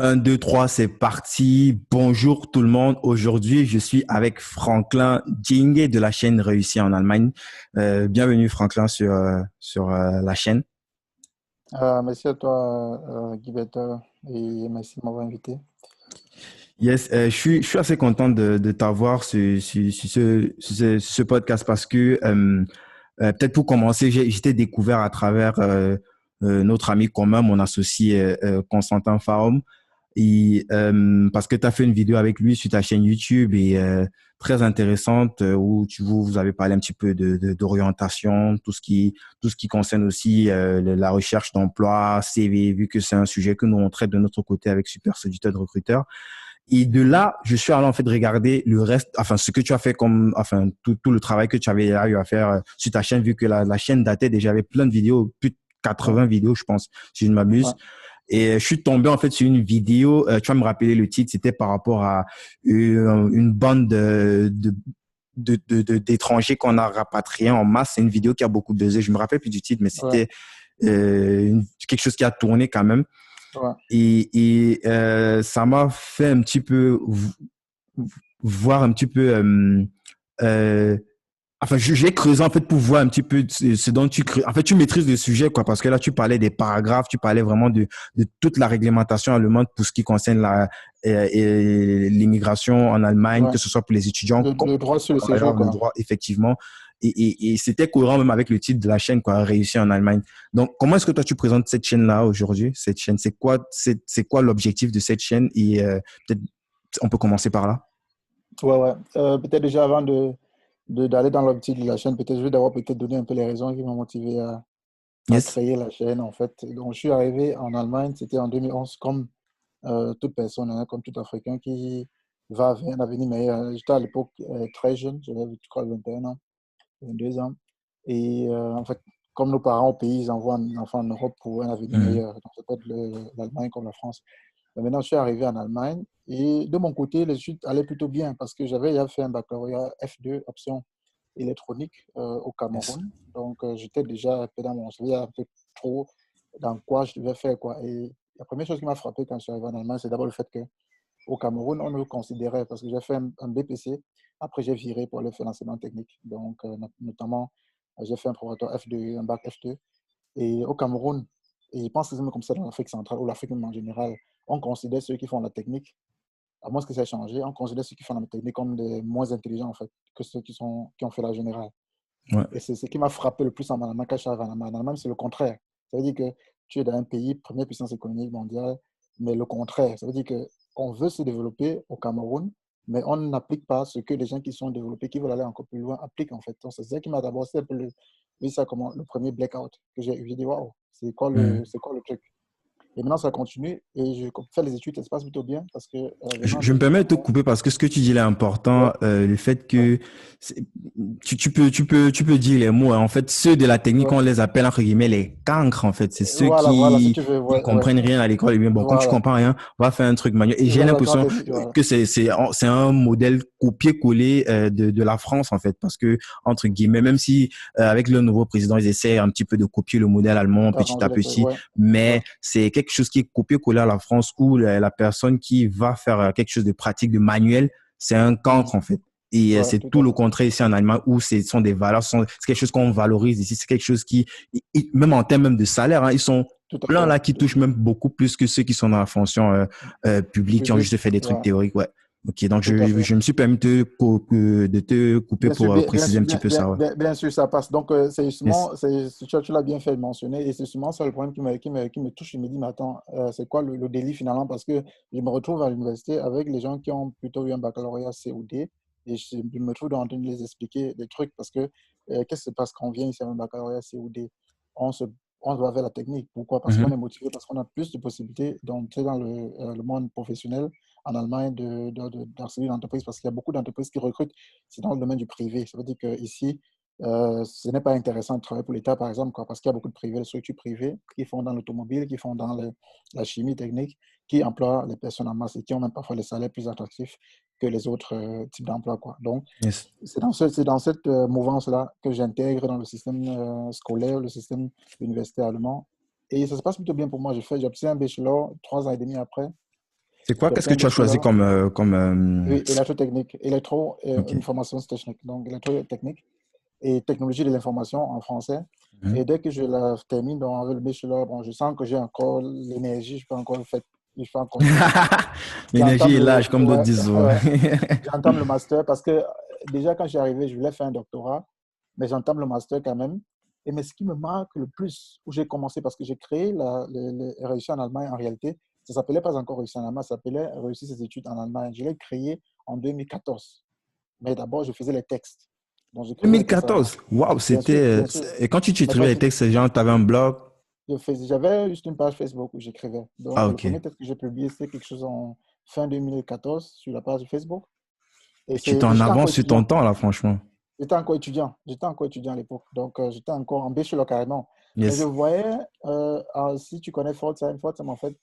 Un, 2, 3, c'est parti. Bonjour tout le monde. Aujourd'hui, je suis avec Franklin Djingue de la chaîne Réussi en Allemagne. Bienvenue Franklin sur la chaîne. Merci à toi, Guibert, et merci de m'avoir invité. Yes, je suis assez content de t'avoir sur ce podcast parce que peut-être pour commencer, j'étais découvert à travers notre ami commun, mon associé Constantin Farum. Parce que tu as fait une vidéo avec lui sur ta chaîne YouTube et très intéressante où vous avez parlé un petit peu d'orientation, tout ce qui concerne aussi la recherche d'emploi, CV, vu que c'est un sujet que nous on traite de notre côté avec Super Séducteur de recruteur. Et de là, je suis allé en fait regarder le reste, enfin ce que tu as fait enfin tout le travail que tu avais eu à faire sur ta chaîne, vu que la chaîne datait déjà, avait plein de vidéos, plus de Ouais, 80 vidéos, je pense, si je ne ouais, m'abuse. Et je suis tombé en fait sur une vidéo, tu vas me rappeler le titre, c'était par rapport à une bande d'étrangers qu'on a rapatriés en masse. C'est une vidéo qui a beaucoup buzzé. Je me rappelle plus du titre, mais ouais, c'était quelque chose qui a tourné quand même. ouais. Et ça m'a fait un petit peu voir un petit peu euh, enfin, j'ai creusé en fait pour voir un petit peu ce dont tu creuses. En fait, tu maîtrises le sujet, quoi, parce que là, tu parlais des paragraphes, tu parlais vraiment de toute la réglementation allemande pour ce qui concerne l'immigration en Allemagne, Ouais. que ce soit pour les étudiants comme Le droit sur le pour les séjour, travailleurs, le quoi. droit, effectivement. Et c'était cohérent même avec le titre de la chaîne, quoi, Réussir en Allemagne. Donc, comment est-ce que toi, tu présentes cette chaîne-là aujourd'hui? Cette chaîne, c'est quoi l'objectif de cette chaîne? Et peut-être, on peut commencer par là. Ouais, ouais. Peut-être déjà avant d'aller dans l'optique de la chaîne, peut-être je vais d'abord peut-être donner un peu les raisons qui m'ont motivé à Yes. créer la chaîne, en fait. Donc, je suis arrivé en Allemagne, c'était en 2011, comme toute personne, hein, comme tout Africain qui va vers un avenir meilleur. J'étais à l'époque très jeune, j'avais, je crois, 21 ans. 2 ans. Et en fait, comme nos parents au pays, ils envoient un enfant en Europe pour un avenir Mhm. meilleur. Donc, c'est pas l'Allemagne comme la France. Mais maintenant, je suis arrivé en Allemagne et de mon côté, les études allaient plutôt bien parce que j'avais déjà fait un baccalauréat F2, option électronique, au Yes. Cameroun. Donc, j'étais déjà un peu dans mon, je savais un peu trop dans quoi je devais faire, quoi. Et la première chose qui m'a frappé quand je suis arrivé en Allemagne, c'est d'abord le fait que au Cameroun, on me considérait, parce que j'ai fait un BPC, après j'ai viré pour aller faire l'enseignement technique. Donc, notamment, j'ai fait un préparatoire F2, un bac F2. Et au Cameroun, et je pense que c'est même comme ça dans l'Afrique centrale ou l'Afrique même en général, on considère ceux qui font la technique, à moins que ça ait changé, on considère ceux qui font la technique comme des moins intelligents en fait, que ceux qui ont fait la générale. Ouais. Et c'est ce qui m'a frappé le plus en Allemagne quand je suis arrivé en Allemagne. En Allemagne, c'est le contraire. Ça veut dire que tu es dans un pays, première puissance économique mondiale, mais le contraire. Ça veut dire qu'on veut se développer au Cameroun, mais on n'applique pas ce que les gens qui sont développés, qui veulent aller encore plus loin, appliquent en fait. Donc, c'est ça qui m'a d'abord, c'est un peu oui, ça, comment, le premier blackout que j'ai eu. J'ai dit, waouh, Mhm. c'est quoi le truc? Et maintenant, ça continue et je fais les études, ça se passe plutôt bien parce que Je, venant je me permets de te d'États, couper parce que ce que tu dis là est ouais, important, le fait ouais, que c'est- tu peux dire les mots, hein. En fait, ceux de la technique, ouais. on les appelle entre guillemets les cancres. En fait, c'est ceux Voilà, si qui tu veux, ne ouais, ouais. comprennent rien à l'école. Et bien, bon, comme tu Voilà. comprends rien, on va faire un truc manuel. Et C'est j'ai ça, exactement, l'impression technique, voilà. que c'est un modèle copié-collé de la France en fait, parce que entre guillemets, même si avec le nouveau président, ils essaient un petit peu de copier le modèle allemand petit D'arranger à les trucs, petit, ouais. Ouais, mais c'est quelque chose qui est copié-collé à la France où la personne qui va faire quelque chose de pratique, de manuel, c'est un cancre mhm, en fait. Et ouais, c'est tout tout à le fait. contraire ici en Allemagne où c'est sont des valeurs, c'est quelque chose qu'on valorise ici, c'est quelque chose qui, même en termes même de salaire, hein, ils sont Tout à plein fait. là qui touchent même beaucoup plus que ceux qui sont dans la fonction publique, qui ont Public, juste fait des trucs ouais, théoriques. Ouais. Ok, donc tout à fait. je me suis permis de te couper Bien sûr, pour préciser un petit peu ça. Ouais. bien sûr, ça passe. Donc, c'est Yes. justement, tu l'as bien fait de mentionner, et c'est justement ça le problème qui me touche. Je me dis, mais attends, c'est quoi le délit finalement? Parce que je me retrouve à l'université avec les gens qui ont plutôt eu un baccalauréat COD, et je me trouve en train de les expliquer des trucs, parce que qu'est-ce qui se passe quand on vient ici avec un baccalauréat COD? On se, on va vers la technique. Pourquoi? Parce qu'on est Mhm. motivé, parce qu'on a plus de possibilités d'entrer dans le monde professionnel en Allemagne, d'accéder à l'entreprise, parce qu'il y a beaucoup d'entreprises qui recrutent, c'est dans le domaine du privé. Ça veut dire qu'ici, ce n'est pas intéressant de travailler pour l'État, par exemple, quoi, parce qu'il y a beaucoup de privés, de structures privées qui font dans l'automobile, qui font dans la chimie technique, qui emploient les personnes en masse et qui ont même parfois les salaires plus attractifs que les autres types d'emplois, quoi. Donc, Yes. c'est dans cette mouvance-là que j'intègre dans le système scolaire, le système universitaire allemand. Et ça se passe plutôt bien pour moi. J'ai un bachelor 3 ans et demi après. C'est quoi? J'ai Qu'est-ce obtenu que un tu as choisi bachelor, comme. oui, électrotechnique, Ok. information technique, donc électrotechnique et technologie de l'information en français. Et Mhm. dès que je la termine donc, avec le bachelor, bon, je sens que j'ai encore l'énergie, je peux encore faire, je peux encore continuer. L'énergie J'entame est le, lâche, comme d'autres ouais, disent. Ouais. ouais, j'entame le master parce que déjà quand je suis arrivé, je voulais faire un doctorat, mais j'entame le master quand même. Mais ce qui me marque le plus, où j'ai commencé, parce que j'ai créé réussi en Allemagne en réalité, ça ne s'appelait pas encore réussi en Allemagne, ça s'appelait réussir ses études en Allemagne. Je l'ai créé en 2014. Mais d'abord, je faisais les textes. Donc, j'écrivais les textes à l'avance. 2014. Waouh, Bien sûr, c'était. bien sûr. Et quand tu Mais quand écrivais les textes, c'est genre, tu avais un blog. j'avais juste une page Facebook où j'écrivais. Ah, Donc, le ok. premier texte que j'ai publié, c'était quelque chose en fin 2014 sur la page Facebook. Tu t'es Et en j'étais encore avance sur ton étudiant. temps, là, franchement. J'étais encore étudiant. J'étais encore étudiant à l'époque. Donc, j'étais encore en bachelor carrément. Mais je Yes. voyais, si tu connais Pforzheim, en fait,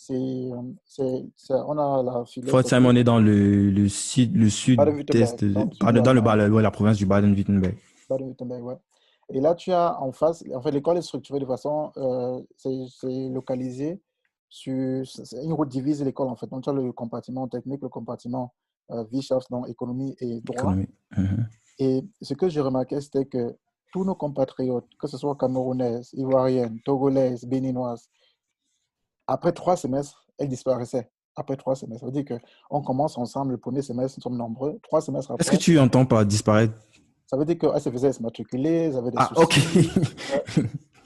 on a la filiale Pforzheim, on technique est dans le Baden-Württemberg, sud-est, dans le sud de pardon, l'Allemagne. ouais, la province du Baden-Württemberg. Baden-Württemberg, ouais. Et là, tu as en face, en fait, l'école est structurée de façon, c'est localisé une route divise l'école, en fait. Donc, tu as le compartiment technique, le compartiment Wirtschaft, donc économie et droit. Économie. Mhm. Et ce que j'ai remarqué, c'était que tous nos compatriotes, que ce soit camerounaises, ivoiriennes, togolaises, béninoises, après 3 semestres, elles disparaissaient. Après 3 semestres. Ça veut dire qu'on commence ensemble le premier semestre, nous sommes nombreux. 3 semestres Qu'est-ce que après, tu entends par disparaître? ça veut dire qu'elles se faisaient se matriculer, elles avaient des Ah, ok. soucis. Ouais.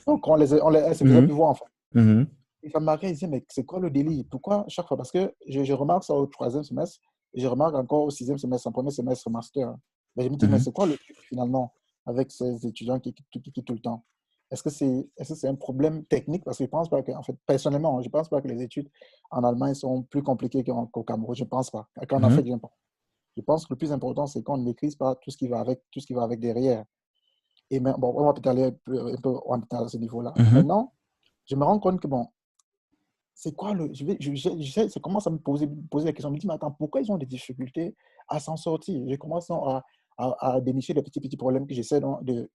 Donc, elles se faisaient Mhm. plus voir, en fait. Mhm. Et ça me marquait, je disais, mais c'est quoi le délire? Pourquoi chaque fois? Parce que je remarque ça au troisième semestre, et je remarque encore au sixième semestre, en premier semestre master. Mais je me dis, mais Mhm. c'est quoi le truc finalement avec ces étudiants qui quittent tout le temps? Est-ce que c'est un problème technique? Parce que je pense pas que, en fait, personnellement, je pense pas que les études en Allemagne sont plus compliquées qu'au Cameroun. Je pense pas. Qu'en Afrique, Mhm. je pense. Je pense que le plus important, c'est qu'on ne maîtrise pas tout ce qui va avec derrière. Et mais, bon, on va peut-être aller un peu à ce niveau-là. Mhm. Maintenant, je me rends compte que, bon, c'est quoi le. Ça commence à poser la question. Je me dis, mais attends, pourquoi ils ont des difficultés à s'en sortir? Je commence à dénicher des petits problèmes que j'essaie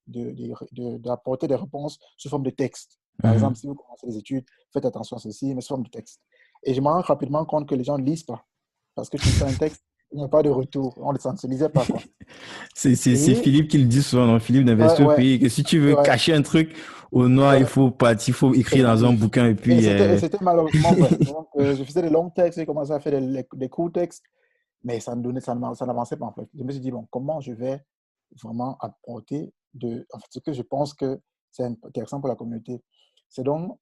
d'apporter des réponses sous forme de texte. Par Mhm. exemple, si vous commencez les études, faites attention à ceci, mais sous forme de texte. Et je me rends rapidement compte que les gens ne lisent pas. Parce que tu fais un texte, il n'y a pas de retour. On ne sensibilisait pas, quoi. C'est Et, Philippe qui le dit souvent, non? Philippe ouais, d'Investir au ouais, pays, que si tu veux ouais, cacher un truc au noir, ouais. il faut écrire dans un bouquin et Et puis. c'était malheureusement vrai. Donc, je faisais des longs textes, j'ai commencé à faire des courts textes. Mais ça n'avançait pas en fait. Je me suis dit, bon, comment je vais vraiment apporter en fait, ce que je pense que c'est intéressant pour la communauté. C'est donc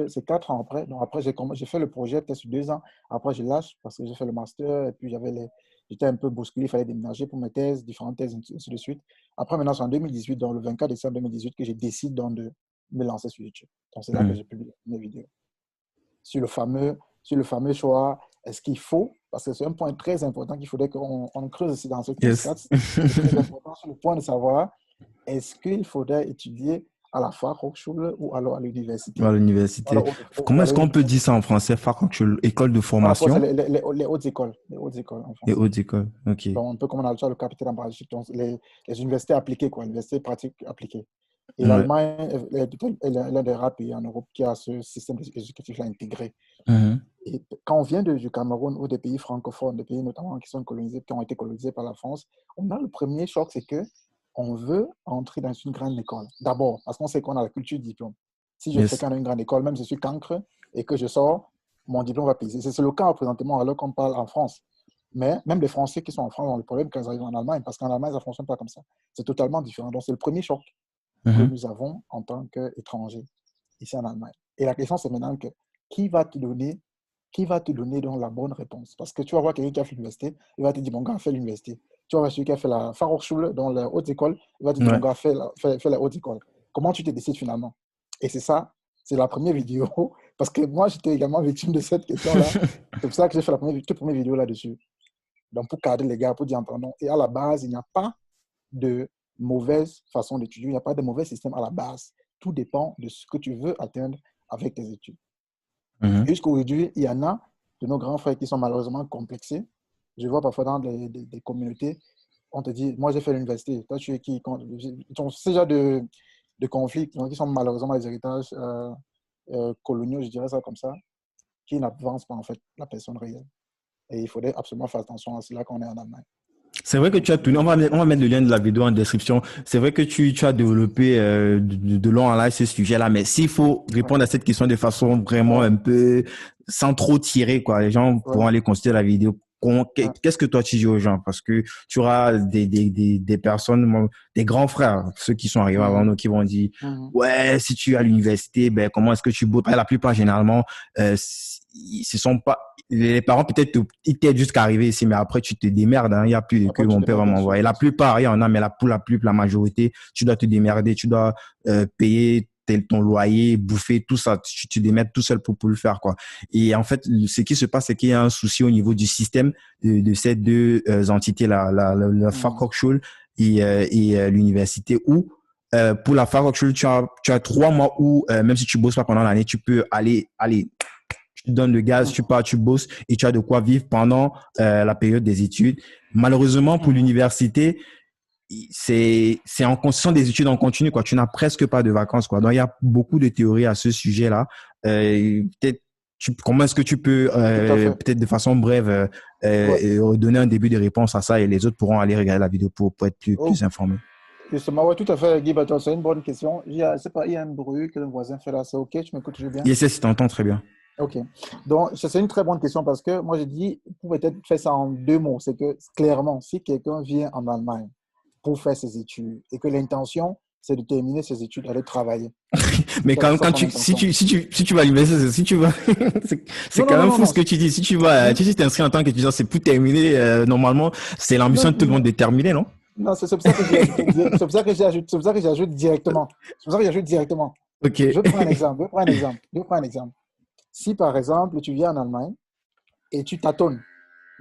c'est 4 ans après. Donc après, j'ai fait le projet peut-être sur 2 ans. Après, je lâche parce que j'ai fait le master et puis j'étais un peu bousculé, il fallait déménager pour mes thèses, différentes thèses, ainsi de suite. Après, maintenant, c'est en 2018, donc le 24 décembre 2018, que je décide donc de me lancer sur YouTube. Donc c'est là que Mhm. j'ai publié mes vidéos sur le fameux choix, est-ce qu'il faut, parce que c'est un point très important qu'il faudrait qu'on creuse aussi dans ce Yes. podcast, c'est très important sur le point de savoir, est-ce qu'il faudrait étudier à la Fachhochschule ou alors à À l'université, l'université. ou Comment à est-ce qu'on peut l'université. dire ça en français? Fachhochschule, école de On appelle ça formation les hautes écoles en et français. hautes écoles. Ok. Donc, un peu comme on a déjà le capital en Belgique, donc les universités appliquées, quoi, les universités pratiques appliquées. Et Ouais. l'Allemagne est l'un des rares pays en Europe qui a ce système éducatif-là intégré. Mhm. Et quand on vient du Cameroun ou des pays francophones, des pays notamment qui ont été colonisés par la France, on a le premier choc, c'est que on veut entrer dans une grande école. D'abord, parce qu'on sait qu'on a la culture diplôme. Si je Yes. fréquente une grande école, même si je suis cancre et que je sors, mon diplôme va peser. C'est le cas présentement alors qu'on parle en France. Mais même les Français qui sont en France ont le problème quand ils arrivent en Allemagne, parce qu'en Allemagne, ça ne fonctionne pas comme ça. C'est totalement différent. Donc, c'est le premier choc que Mhm. nous avons en tant qu'étrangers ici en Allemagne. Et la question, c'est maintenant que qui va te donner, qui va te donner donc la bonne réponse? Parce que tu vas voir quelqu'un qui a fait l'université, il va te dire, mon gars, fais l'université. Tu vas voir celui qui a fait la Fachhochschule dans les hautes écoles, il va te dire, mon Ouais. gars, fais la haute école. Comment tu te décides finalement? Et c'est ça, c'est la première vidéo, parce que moi, j'étais également victime de cette question-là. C'est pour ça que j'ai fait toute première vidéo là-dessus. Donc, pour cadrer les gars, pour dire, entendons. Et à la base, il n'y a pas de mauvaise façon d'étudier, il n'y a pas de mauvais système à la base. Tout dépend de ce que tu veux atteindre avec tes études. Mhm. Et jusqu'à aujourd'hui, il y en a de nos grands frères qui sont malheureusement complexés. Je vois parfois dans des communautés, on te dit, moi j'ai fait l'université, toi tu es qui? Ce genre de conflits qui sont malheureusement les héritages coloniaux, je dirais ça comme ça, qui n'avancent pas en fait la personne réelle. Et il faudrait absolument faire attention à cela quand on est en Allemagne. C'est vrai que tu as tourné, on va mettre le lien de la vidéo en description. C'est vrai que tu as développé de long en large ce sujet-là, mais s'il faut Ouais, répondre à cette question de façon vraiment ouais, un peu sans trop tirer, quoi, les gens pourront ouais, aller consulter la vidéo. ouais. Qu'est-ce que toi tu dis aux gens? Parce que tu auras des personnes, des grands frères, ceux qui sont arrivés avant Mhm, nous, qui vont dire, mhm. ouais, si tu es à l'université, ben, comment est-ce que tu bosses? La plupart, généralement, ce sont pas, les parents peut-être ils t'aident jusqu'à arriver ici, mais après tu te démerdes, hein. Il y a plus de que Après, tu mon père demandes va bien sûr, m'envoyer. bien La sûr. plupart, il y en a, mais pour la majorité, tu dois te démerder, tu dois payer ton loyer, bouffer, tout ça, tu démerdes tout seul pour le faire, quoi. Et en fait, ce qui se passe, c'est qu'il y a un souci au niveau du système de ces deux entités, la Mhm, Fachhochschule et l'université, où pour la Fachhochschule, tu as 3 mois où, même si tu bosses pas pendant l'année, tu peux aller tu donnes le gaz, tu mhm, pars, tu bosses et tu as de quoi vivre pendant la période des études. Malheureusement, pour mhm. l'université, ce sont des études en continu, quoi. Tu n'as presque pas de vacances, quoi. Donc, il y a beaucoup de théories à ce sujet-là. Peut-être, comment est-ce que tu peux, Tout à fait. peut-être de façon brève, Ouais. donner un début de réponse à ça et les autres pourront aller regarder la vidéo pour être plus Oh, informés. justement, ouais, tout à fait, Guy Baton, c'est une bonne question. C'est pas, il y a un bruit que le voisin fait là, c'est OK, tu m'écoutes toujours bien? Yes, yes, tu t'entends très bien. OK. Donc, c'est une très bonne question parce que moi, je dis, pour peut-être faire ça en 2 mots, c'est que clairement, si quelqu'un vient en Allemagne pour faire ses études et que l'intention, c'est de terminer ses études, d'aller travailler, Mais c'est ça quand son intention. si tu vas à l'université, si tu vas, c'est Non, non, quand non, même non, fou non. ce que tu dis. Si tu vas, Non, tu t'inscris en tant qu'étudiant, c'est pour terminer, normalement, c'est l'ambition non, de tout le monde de terminer, non? non, c'est pour ça que j'ai ajouté, c'est pour ça que j'ajoute, c'est pour ça que j'ajoute directement. C'est pour ça que j'ajoute directement. Ok. Je prends un exemple, je prends un exemple, je prends un exemple. Si par exemple, tu viens en Allemagne et tu tâtonnes,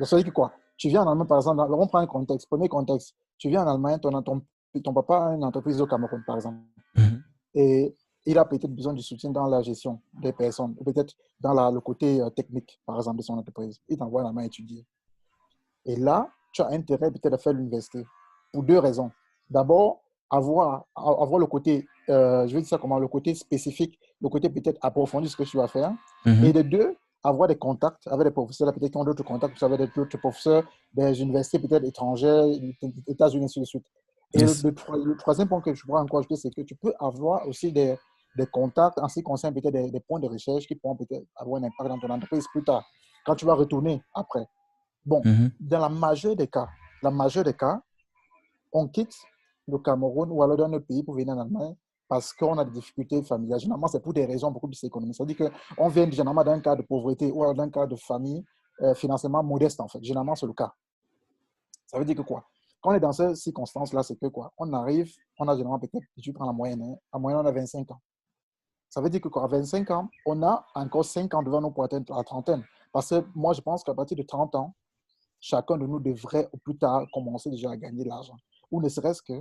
ça veut dire que quoi? Tu viens en Allemagne, par exemple, on prend un contexte, premier contexte. Tu viens en Allemagne, ton papa a une entreprise au Cameroun, par exemple, Mhm. et il a peut-être besoin du soutien dans la gestion des personnes, ou peut-être dans le côté technique, par exemple, de son entreprise. Il t'envoie en Allemagne étudier. Et là, tu as intérêt peut-être à faire l'université pour 2 raisons. D'abord, avoir le côté, je vais dire ça comment, le côté spécifique, le côté peut-être approfondi de ce que tu vas faire. Et Mhm. de deux, avoir des contacts avec des professeurs, peut-être qui ont d'autres contacts avec d'autres professeurs des universités peut-être étrangères, États-Unis, ainsi de suite. Et Yes. le troisième point que je pourrais encore ajouter, c'est que tu peux avoir aussi des contacts en ce qui concerne peut-être des points de recherche qui pourront peut-être avoir un impact dans ton entreprise plus tard, quand tu vas retourner après. Bon, Mhm. dans la majeure des cas, on quitte le Cameroun ou alors dans notre pays pour venir en Allemagne parce qu'on a des difficultés familiales. Généralement, c'est pour des raisons beaucoup plus économiques. C'est-à-dire qu'on vient généralement d'un cas de pauvreté ou alors d'un cas de famille financièrement modeste, en fait. Généralement, c'est le cas. Ça veut dire que quoi? Quand on est dans ces circonstances-là, c'est que quoi? On arrive, on a généralement peut-être, tu prends la moyenne, hein, en moyenne, on a 25 ans. Ça veut dire que quoi? À 25 ans, on a encore 5 ans devant nous pour atteindre la trentaine. Parce que moi, je pense qu'à partir de 30 ans, chacun de nous devrait au plus tard commencer déjà à gagner de l'argent. Ou ne serait-ce que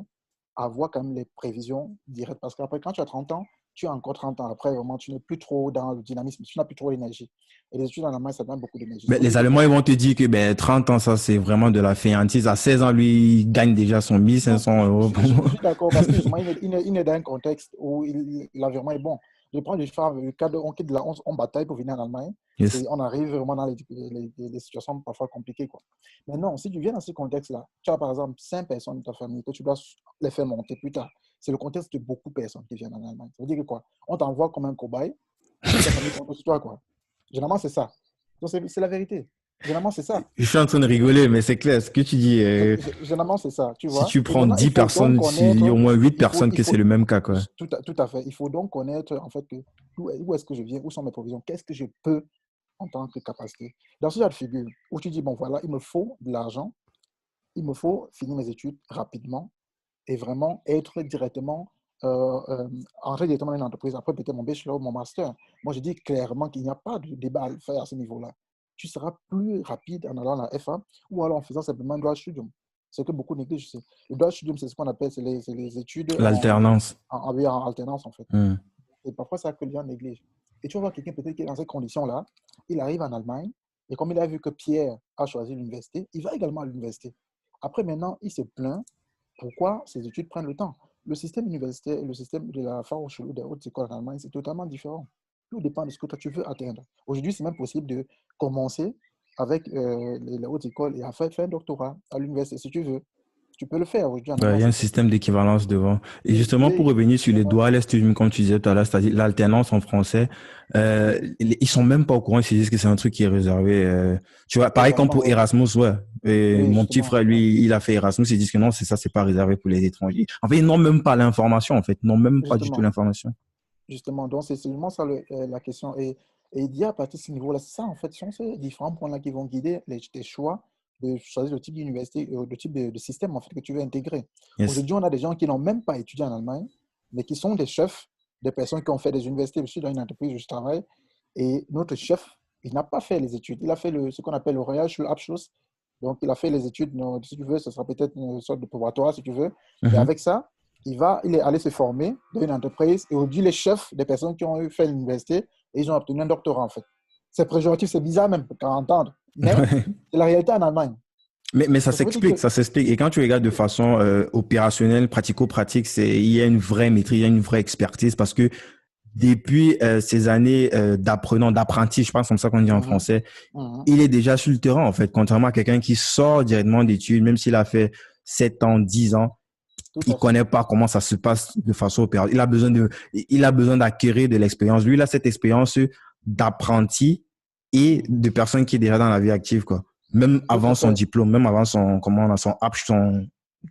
avoir quand même les prévisions directes. Parce qu'après, quand tu as 30 ans, tu as encore 30 ans. Après, vraiment, tu n'es plus trop dans le dynamisme, tu n'as plus trop d'énergie. Et les études en Allemagne, ça demande beaucoup d'énergie. Mais Ça veut les dire que Allemands, ils quoi? vont te dire que ben, 30 ans, ça, c'est vraiment de la fainéantise. À 16 ans, lui, il gagne déjà son 1500 Non, euros. je suis d'accord parce que justement, il est dans un contexte où l'environnement est bon. Je prends le cas de, on quitte là, on bataille pour venir en Allemagne. Yes. On arrive vraiment dans les situations parfois compliquées, quoi. Mais non, si tu viens dans ce contexte-là, tu as par exemple 5 personnes de ta famille que tu dois les faire monter plus tard. C'est le contexte de beaucoup de personnes qui viennent en Allemagne. Ça veut dire que quoi? On t'envoie comme un cobaye et toute ta famille compte sur toi, quoi. Généralement, c'est ça. Donc, c'est la vérité. Généralement, c'est ça. Je suis en train de rigoler, mais c'est clair. Ce que tu dis, Généralement, c'est ça, tu si vois. tu Et prends maintenant, il 10 faut donc personnes, il y a au connaître, moins 8 il faut, personnes il que c'est faut, le même cas, quoi. tout à fait, il faut donc connaître, en fait, que où est-ce que je viens, où sont mes provisions, qu'est-ce que je peux en tant que capacité. Dans ce genre de figure, où tu dis, bon, voilà, il me faut de l'argent, il me faut finir mes études rapidement et vraiment être directement, entrer directement dans une entreprise, après peut-être mon bachelor, mon master. Moi, je dis clairement qu'il n'y a pas de débat à faire à ce niveau-là. Tu seras plus rapide en allant à la FA ou alors en faisant simplement un droit studium. C'est que beaucoup négligent. Le droit studium, c'est ce qu'on appelle c'est les études L'alternance. oui, en alternance, en fait. Hmm. Et parfois, ça que les gens négligent. Et tu vas voir quelqu'un peut-être qui est dans ces conditions-là, il arrive en Allemagne, et comme il a vu que Pierre a choisi l'université, il va également à l'université. Après, maintenant, il se plaint pourquoi ces études prennent le temps. Le système universitaire et le système de la Fachhochschule ou des hautes écoles en Allemagne, c'est totalement différent. Tout dépend de ce que toi tu veux atteindre. Aujourd'hui, c'est même possible de commencer avec les hautes écoles et à faire un doctorat à l'université si tu veux. Tu peux le faire aujourd'hui en Ouais, Allemagne, il y a un c'est système possible. d'équivalence devant. Et Oui, justement, pour revenir sur les justement, droits à l'estime, comme tu disais tout à l'heure, c'est-à-dire l'alternance en français, oui, ils sont même pas au courant, ils se disent que c'est un truc qui est réservé. Tu vois, pareil comme réservement, pour ouais. Erasmus, ouais. Et Oui, mon petit justement, frère, justement. lui, il a fait Erasmus, ils disent que non, c'est ça, c'est pas réservé pour les étrangers. En fait, ils n'ont même pas l'information, en fait. Ils n'ont même pas du tout Justement, l'information. justement. Donc, c'est seulement ça la question. Et il y a à partir de ce niveau-là, c'est ça, en fait, ce sont ces différents points-là qui vont guider tes choix de choisir le type d'université, le type de système, en fait, que tu veux intégrer. Yes. Aujourd'hui, on a des gens qui n'ont même pas étudié en Allemagne, mais qui sont des chefs, des personnes qui ont fait des universités. Je suis dans une entreprise où je travaille, et notre chef, il n'a pas fait les études. Il a fait ce qu'on appelle le Realschulabschluss. Donc, il a fait les études, si tu veux, ce sera peut-être une sorte de probatoire, si tu veux. Et Mhm. avec ça, il est allé se former dans une entreprise et aujourd'hui, les chefs des personnes qui ont fait l'université et ils ont obtenu un doctorat, en fait. C'est péjoratif, c'est bizarre même à entendre, mais Ouais. c'est la réalité en Allemagne. Mais ça Donc, ça veut dire que s'explique, ça s'explique. Et quand tu regardes de façon opérationnelle, pratico-pratique, il y a une vraie maîtrise, il y a une vraie expertise parce que depuis ces années d'apprenant, d'apprenti, je pense comme ça qu'on dit en Mhm, français, mhm, il est déjà sur le terrain, en fait, contrairement à quelqu'un qui sort directement d'études, même s'il a fait 7 ans, 10 ans, tout il à fait. connaît pas comment ça se passe de façon opérationnelle. Il a besoin d'acquérir de l'expérience. Lui, il a cette expérience d'apprenti et Mhm, de personne qui est déjà dans la vie active, quoi. Même tout avant à son fait. diplôme, même avant comment on a son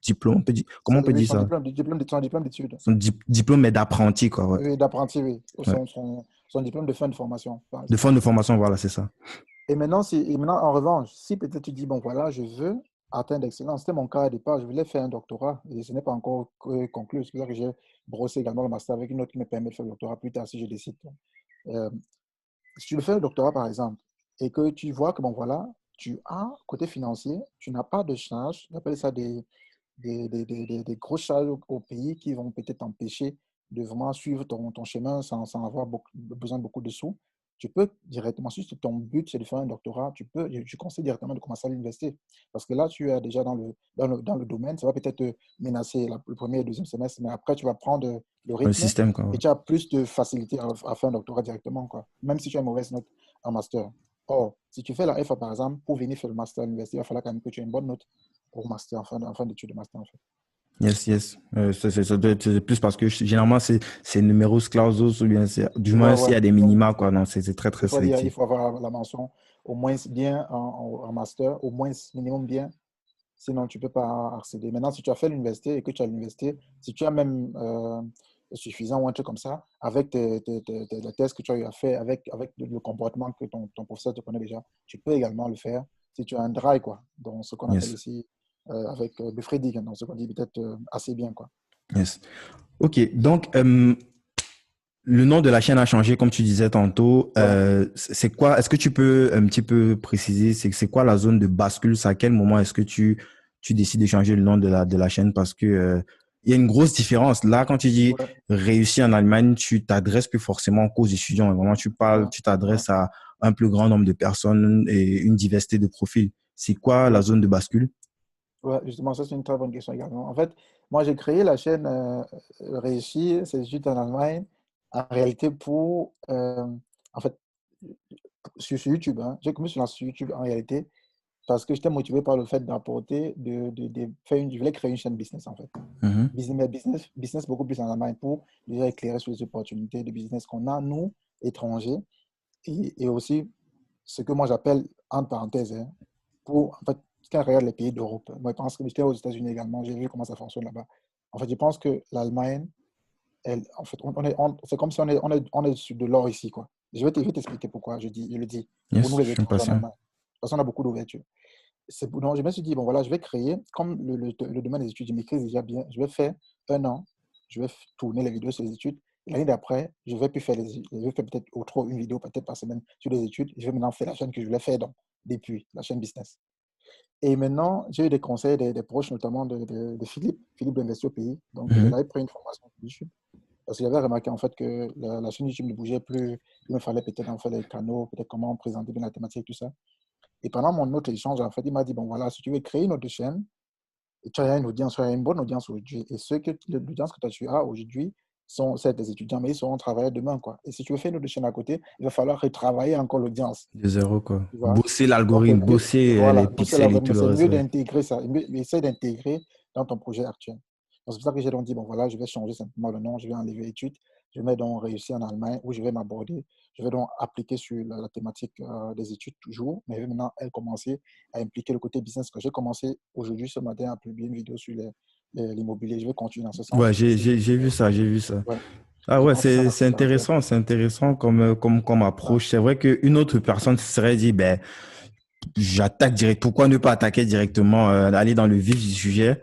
diplôme, comment on peut Oui, dire ça? son diplôme d'études. Diplôme, mais d'apprenti, quoi, ouais. Oui, d'apprenti, oui. Ouais. Son diplôme de fin de formation, par De exemple. fin de formation, voilà, c'est ça. Et maintenant, en revanche, si peut-être tu dis, bon, voilà, je veux atteindre l'excellence, c'était mon cas au départ, je voulais faire un doctorat et ce n'est pas encore conclu. C'est pour ça que j'ai brossé également le master avec une autre qui me permet de faire le doctorat plus tard si je décide. Euh, si tu veux faire le doctorat, par exemple, et que tu vois que, bon, voilà, tu as, côté financier, tu n'as pas de charges, on appelle ça des grosses charges au pays qui vont peut-être t'empêcher de vraiment suivre ton chemin sans avoir besoin de beaucoup de sous. Tu peux directement, si ton but c'est de faire un doctorat, je conseille directement de commencer à l'université. Parce que là, tu es déjà dans le domaine, ça va peut-être te menacer le premier et le deuxième semestre, mais après, tu vas prendre le Le rythme système, quoi, ouais. et tu as plus de facilité à faire un doctorat directement, quoi. Même si tu as une mauvaise note en master. Or, si tu fais la FA, par exemple, pour venir faire le master à l'université, il va falloir quand même que tu aies une bonne note au master, en fin d'études de master, en fait. Yes, yes. Ça doit être plus parce que généralement, c'est numerus clausus ou bien du Ouais, moins s'il ouais. y a des Donc, minima, quoi. Non, c'est très, très il sélectif. faut avoir la mention au moins bien en master, au moins minimum bien. Sinon, tu ne peux pas accéder. Maintenant, si tu as fait l'université et que tu as l'université, si tu as même suffisant ou un truc comme ça, avec la thèse que tu as eu à faire, avec le comportement que ton professeur te connaît déjà, tu peux également le faire si tu as un drive, quoi. Donc, ce qu'on appelle Yes, ici avec le Freddy, donc ce qu'on dit peut-être assez bien, quoi. yes. OK. Donc, le nom de la chaîne a changé, comme tu disais tantôt. Ouais. C'est quoi? Est-ce que tu peux un petit peu préciser, c'est quoi la zone de bascule? C'est à quel moment est-ce que tu décides de changer le nom de la chaîne? Parce que, il y a une grosse différence. Là, quand tu dis Ouais, réussir en Allemagne, tu t'adresses plus forcément qu'aux étudiants. Vraiment, ouais, tu ouais, t'adresses à un plus grand nombre de personnes et une diversité de profils. C'est quoi la ouais. zone de bascule? Ouais, justement, ça, c'est une très bonne question également. En fait, moi, j'ai créé la chaîne Réussir ses études en Allemagne, en réalité, en fait, sur YouTube. Hein. J'ai commencé sur YouTube, en réalité, parce que j'étais motivé par le fait d'apporter, je voulais créer une chaîne business, en fait. Mhm. Business beaucoup plus en Allemagne pour déjà éclairer sur les opportunités de business qu'on a, nous, étrangers, et aussi ce que moi j'appelle, entre parenthèses, hein, en fait, quand je regarde les pays d'Europe, moi je pense que j'étais aux États-Unis également, j'ai vu comment ça fonctionne là-bas. En fait, je pense que l'Allemagne, en fait, c'est comme si on est sur de l'or ici, quoi. Je vais t'expliquer pourquoi je le dis, pour nous Yes, je les suis étrangers en impatient. Allemagne. Parce qu'on a beaucoup d'ouverture. Donc, je me suis dit, bon voilà, je vais créer, comme le domaine des études, je maîtrise déjà bien, je vais faire un an, je vais tourner les vidéos sur les études. Et l'année d'après, je vais faire peut-être trop une vidéo peut-être par semaine sur les études. Je vais maintenant faire la chaîne que je voulais faire donc, depuis, la chaîne business. Et maintenant, j'ai eu des conseils des proches, notamment de Philippe d'Investir au pays. Donc, je Mhm. l'avais pris une formation sur YouTube. Parce que j'avais remarqué en fait que la chaîne YouTube ne bougeait plus. Il me fallait peut-être en faire les canaux, peut-être comment présenter bien la thématique, tout ça. Et pendant mon autre échange, en fait, il m'a dit, bon voilà, si tu veux créer une autre chaîne, tu as une audience, tu as une bonne audience aujourd'hui. Et l'audience que tu as aujourd'hui, sont certes des étudiants, mais ils seront travailleurs demain, quoi. Et si tu veux faire une autre chaîne à côté, il va falloir retravailler encore l'audience, De zéro, quoi. tu vois. Bosser Donc, l'algorithme, bosser les voilà, bosser pixels et tout l'algorithme, le c'est reste, mieux ouais. d'intégrer ça, essayer d'intégrer dans ton projet actuel. Donc, c'est pour ça que j'ai donc dit, bon, voilà, je vais changer simplement le nom, je vais enlever études, je vais donc réussir en Allemagne, où je vais m'aborder, je vais donc appliquer sur la thématique des études toujours, mais maintenant, elle commencer à impliquer le côté business, que j'ai commencé aujourd'hui, ce matin, à publier une vidéo sur l'immobilier. Je vais continuer dans ce Ouais, sens, essayer j'ai vu ça, j'ai vu ça. ouais, Ah je ouais, pense que ça va s'intéresser. c'est intéressant comme Ah, approche. C'est vrai qu'une autre personne se serait dit, ben, j'attaque direct. Pourquoi ne pas attaquer directement, aller dans le vif du sujet,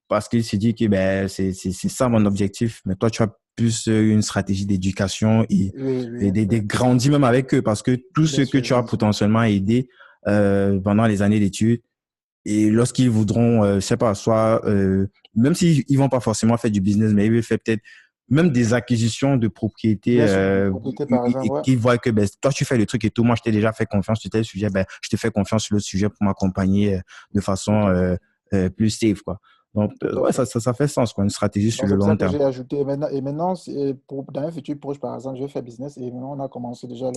parce qu'il s'est dit que ben c'est ça mon objectif. Mais toi, tu as plus une stratégie d'éducation oui, oui, et oui, des grandis même avec eux, parce que tout ce bien que sûr, tu as bien sûr. potentiellement aidé pendant les années d'études, et lorsqu'ils voudront, je sais pas, soit même s'ils ils vont pas forcément faire du business, mais ils veulent faire peut-être même des acquisitions de propriétés Bien sûr, de propriété, par exemple, et ouais, qu'ils voient que ben, toi tu fais le truc et tout, moi je t'ai déjà fait confiance sur tel sujet, ben je te fais confiance sur le sujet pour m'accompagner de tout façon à fait, plus safe quoi. Donc tout à ouais, fait. ça fait sens quoi, une stratégie sur Donc, le c'est pour long ça que terme. j'ai ajouté maintenant, et maintenant, dans un futur proche, par exemple, je vais faire business, et maintenant, on a commencé déjà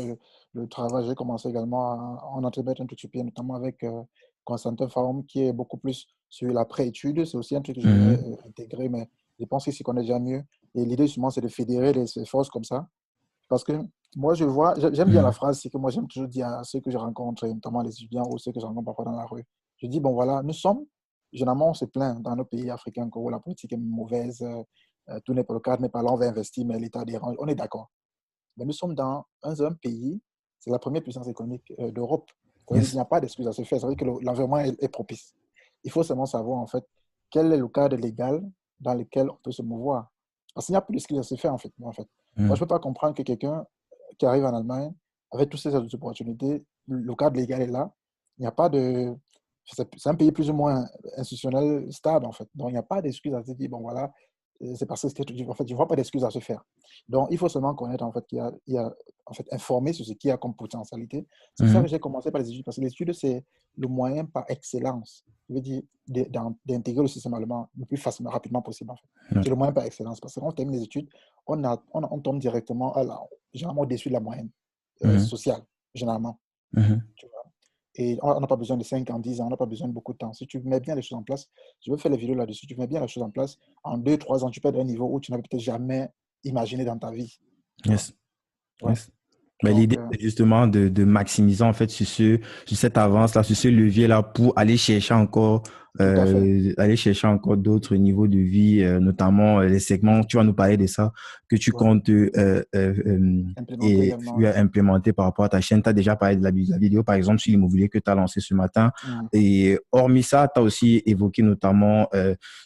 le travail. J'ai commencé également à en entremettre un tout petit peu, notamment avec Constantin Farum, qui est beaucoup plus sur la pré-étude. C'est aussi un truc que j'aimerais Mhm. intégrer, mais je pense qu'il s'y connaît déjà mieux. Et l'idée, justement, c'est de fédérer les forces comme ça. Parce que moi, je vois, j'aime bien la Mhm. phrase, c'est que moi, j'aime toujours dire à ceux que je rencontre, et notamment les étudiants ou ceux que je rencontre parfois dans la rue, je dis, bon, voilà, nous sommes, généralement, on se plaint dans nos pays africains où la politique est mauvaise, tout n'est pas le cadre, n'est pas là, on va investir, mais l'État dérange, on est d'accord. Mais nous sommes dans un pays, c'est la première puissance économique d'Europe. Ça veut dire qu'il Yes. n'y a pas d'excuse à se faire, ça veut dire que l'environnement est propice. Il faut seulement savoir, en fait, quel est le cadre légal dans lequel on peut se mouvoir. Parce qu'il n'y a plus d'excuses à se faire, en fait. Moi, je ne Mhm. peux pas comprendre que quelqu'un qui arrive en Allemagne, avec toutes ces opportunités, le cadre légal est là. Il n'y a pas de. C'est un pays plus ou moins institutionnel stable, en fait. Donc, il n'y a pas d'excuse à se dire, bon, voilà, c'est parce que en fait, je ne vois pas d'excuse à se faire. Donc, il faut seulement connaître, en fait, il y a en fait, informer sur ce qu'il y a comme potentialité. C'est pour ça que Mhm. j'ai commencé par les études, parce que les études, c'est le moyen par excellence. Je veux dire, d'intégrer le système allemand le plus facilement, rapidement possible, en fait. Ouais. C'est le moyen par excellence. Parce que quand on termine les études, on tombe directement généralement au-dessus de la moyenne Mhm. sociale, généralement. Mhm. Tu vois. Et on n'a pas besoin de 5 ans, 10 ans, on n'a pas besoin de beaucoup de temps. Si tu mets bien les choses en place, je veux faire les vidéos là-dessus, tu mets bien les choses en place, en 2 3 ans, tu peux être à un niveau où tu n'avais peut-être jamais imaginé dans ta vie. Tu vois. Yes. Ouais. Yes. Mais Donc, l'idée, c'est justement de maximiser en fait sur cette avance-là, sur ce levier-là pour tout à fait. aller chercher encore d'autres niveaux de vie, notamment les segments, tu vas nous parler de ça, que tu Ouais. comptes Implémenter et également. Ouais. implémenter par rapport à ta chaîne. Tu as déjà parlé de la vidéo, par exemple, sur l'immobilier que tu as lancé ce matin. Mhm. Et hormis ça, tu as aussi évoqué notamment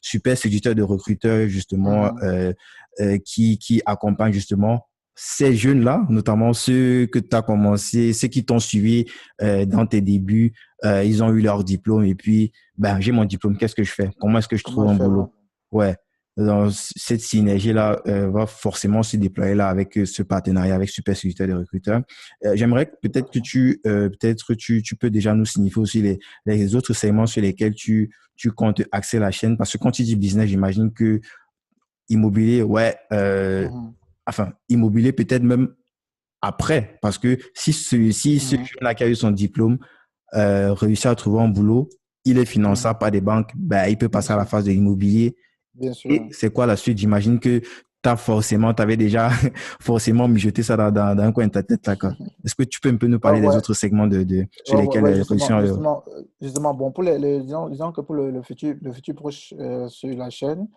Super Séducteur de recruteurs, justement, Mhm. qui accompagne justement ces jeunes-là, notamment ceux que tu as commencé, ceux qui t'ont suivi dans tes débuts, ils ont eu leur diplôme et puis, ben, j'ai mon diplôme, qu'est-ce que je fais? Comment est-ce que je Comment trouve je un fais, ouais. boulot? Ouais. Donc, cette synergie-là va forcément se déployer là avec ce partenariat avec Super Séducteur des recruteurs. J'aimerais Tout à peut-être que fait. peut-être tu peux déjà nous signifier aussi les autres segments sur lesquels tu comptes axer la chaîne. Parce que quand tu dis business, j'imagine que immobilier, ouais, Mhm. enfin, immobilier peut-être même après, parce que si ce Mhm. jeune-là qui a eu son diplôme réussit à trouver un boulot, il est Mhm. finançable par des banques, ben, il peut Bien passer à la sûr. phase de l'immobilier. Bien Et sûr. c'est quoi la suite? J'imagine que tu avais déjà forcément mijoté ça dans un coin de ta tête, là, quoi. Est-ce que tu peux un peu nous Ouais, parler des ouais. autres segments sur Ouais, ouais, lesquels ouais, réussir justement, bon, pour disons que pour le futur proche sur la chaîne,